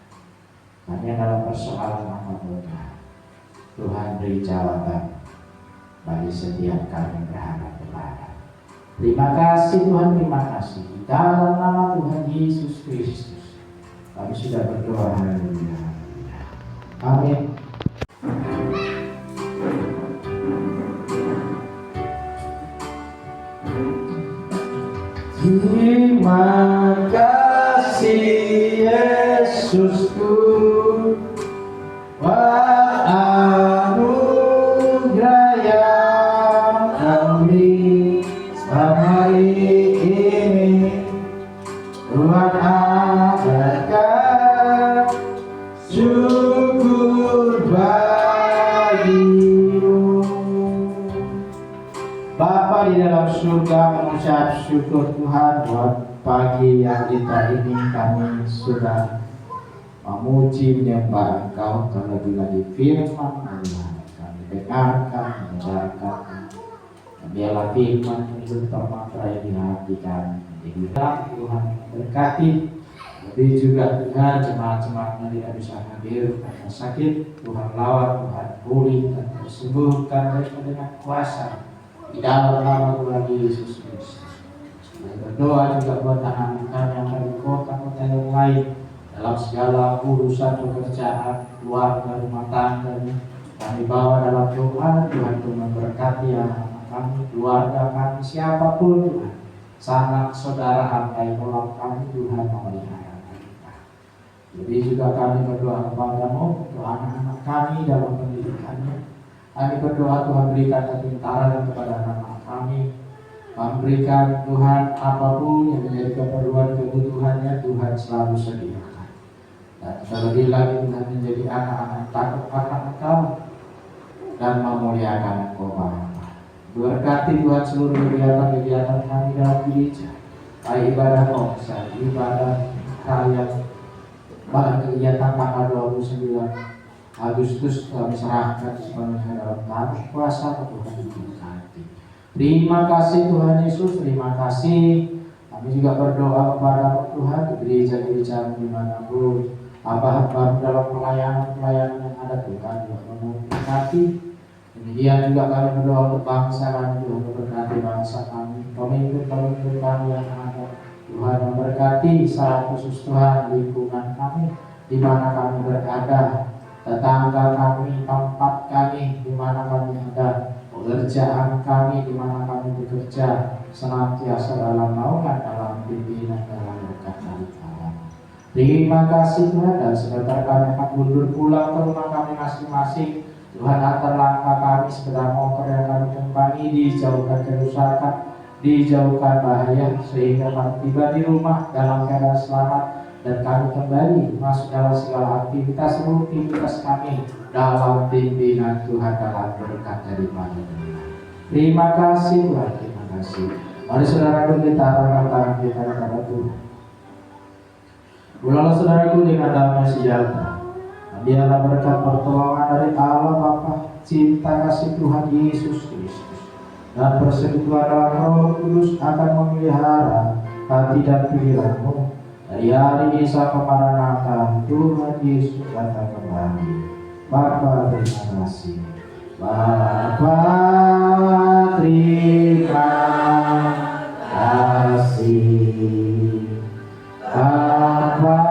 kami yang dalam persoalan apapun Tuhan beri jawaban bagi setiap kami berharap kepada. Terima kasih Tuhan, terima kasih. Di dalam nama Tuhan Yesus Kristus kami sudah berdoa. Haleluya. Amin. Terima kasih Yesusku, anugerah yang Kau beri hari ini. Tuhan adakan syukur bagimu. Bapa di dalam surga, mengucap syukur Tuhan buat pagi yang kita ini. Kami sudah memuji menyembah Engkau, terlebih lagi firman Tuhan kami dengarkan, mendengarkan. Biarlah firman itu termaterai di hati kami. Jadi Tuhan berkati. Lebih juga Tuhan jemaat-jemaat yang tidak bisa hadir karena sakit, Tuhan lawat, Tuhan pulih dan sembuhkan mereka dengan kuasa di dalam nama Tuhan Yesus Kristus. Berdoa juga buat anak-anak yang dari kota-kota yang lain dalam segala urusan pekerjaan, keluarga, rumah tangganya. Kami bawa dalam doa, Tuhan memberkati anak-anak kami, keluarga kami, siapapun Tuhan, sanak saudara hamba tolong kami, Tuhan memelihara mereka. Jadi juga kami berdoa kepadamu untuk anak-anak kami dalam pendidikannya. Kami berdoa Tuhan berikan kepintaran kepada anak-anak kami, memberikan Tuhan apapun yang menjadi keperluan kebutuhannya, Tuhan selalu sediakan. Dan terlebih lagi Tuhan menjadi anak-anak takut akan Engkau dan memuliakan Engkau Bapa. Berkati Tuhan seluruh kegiatan-kegiatan kami dalam gereja, baik ibadah konser, ibadah raya, bahkan kegiatan tanggal 29 Agustus kami serahkan sepenuhnya dalam tangan kuasa Tuhan diberkati. Terima kasih Tuhan Yesus, terima kasih. Kami juga berdoa kepada Tuhan di gereja-gereja dimanapun hamba-hamba dalam pelayanan yang ada, Tuhan juga memberkati. Demikian juga kami berdoa untuk bangsa kami, Tuhan memberkati bangsa kami, pemimpin-pemimpin kami yang ada. Tuhan memberkati secara khusus Tuhan lingkungan kami di mana kami berada, tetangga kami, tempat kami di mana kami ada, pekerjaan kami di mana kami bekerja, senantiasa dalam naungan, dalam pimpinan, dalam berkat dari Tuhan. Terima kasih Tuhan, dan sebentar kami akan mundur pulang ke rumah kami masing-masing. Tuhan antar langkah kami, sepeda motor yang kami tumpangi dijauhkan kerusakan, dijauhkan bahaya, sehingga kami tiba di rumah dalam keadaan selamat. Dan kami kembali masuk dalam segala aktivitas rutinitas kami dalam pimpinan Tuhan, dalam berkat daripada Tuhan. Terima kasih Tuhan, terima kasih. Mari saudaraku kita angkat tangan kita kepada Tuhan. Ulanglah saudaraku dengan damai sejahtera. Biarlah berkat pertolongan dari Allah Bapa, cinta kasih Tuhan Yesus Kristus, dan persekutuan dalam Roh Kudus akan memelihara hati dan pikiranmu dari hari ini sampai Maranatha Tuhan Yesus datang kembali. Bapa terima kasih. Bapa terima kasih. Bapa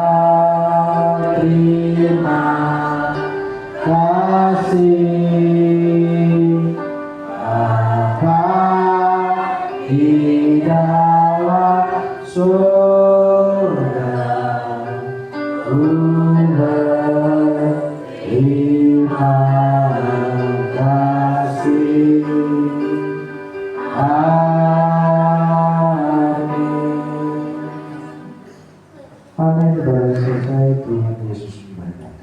terima kasih. Bapa di dalam surga, terima kasih. Amin. Amin. Saudara selesai, Tuhan Yesus memberkati.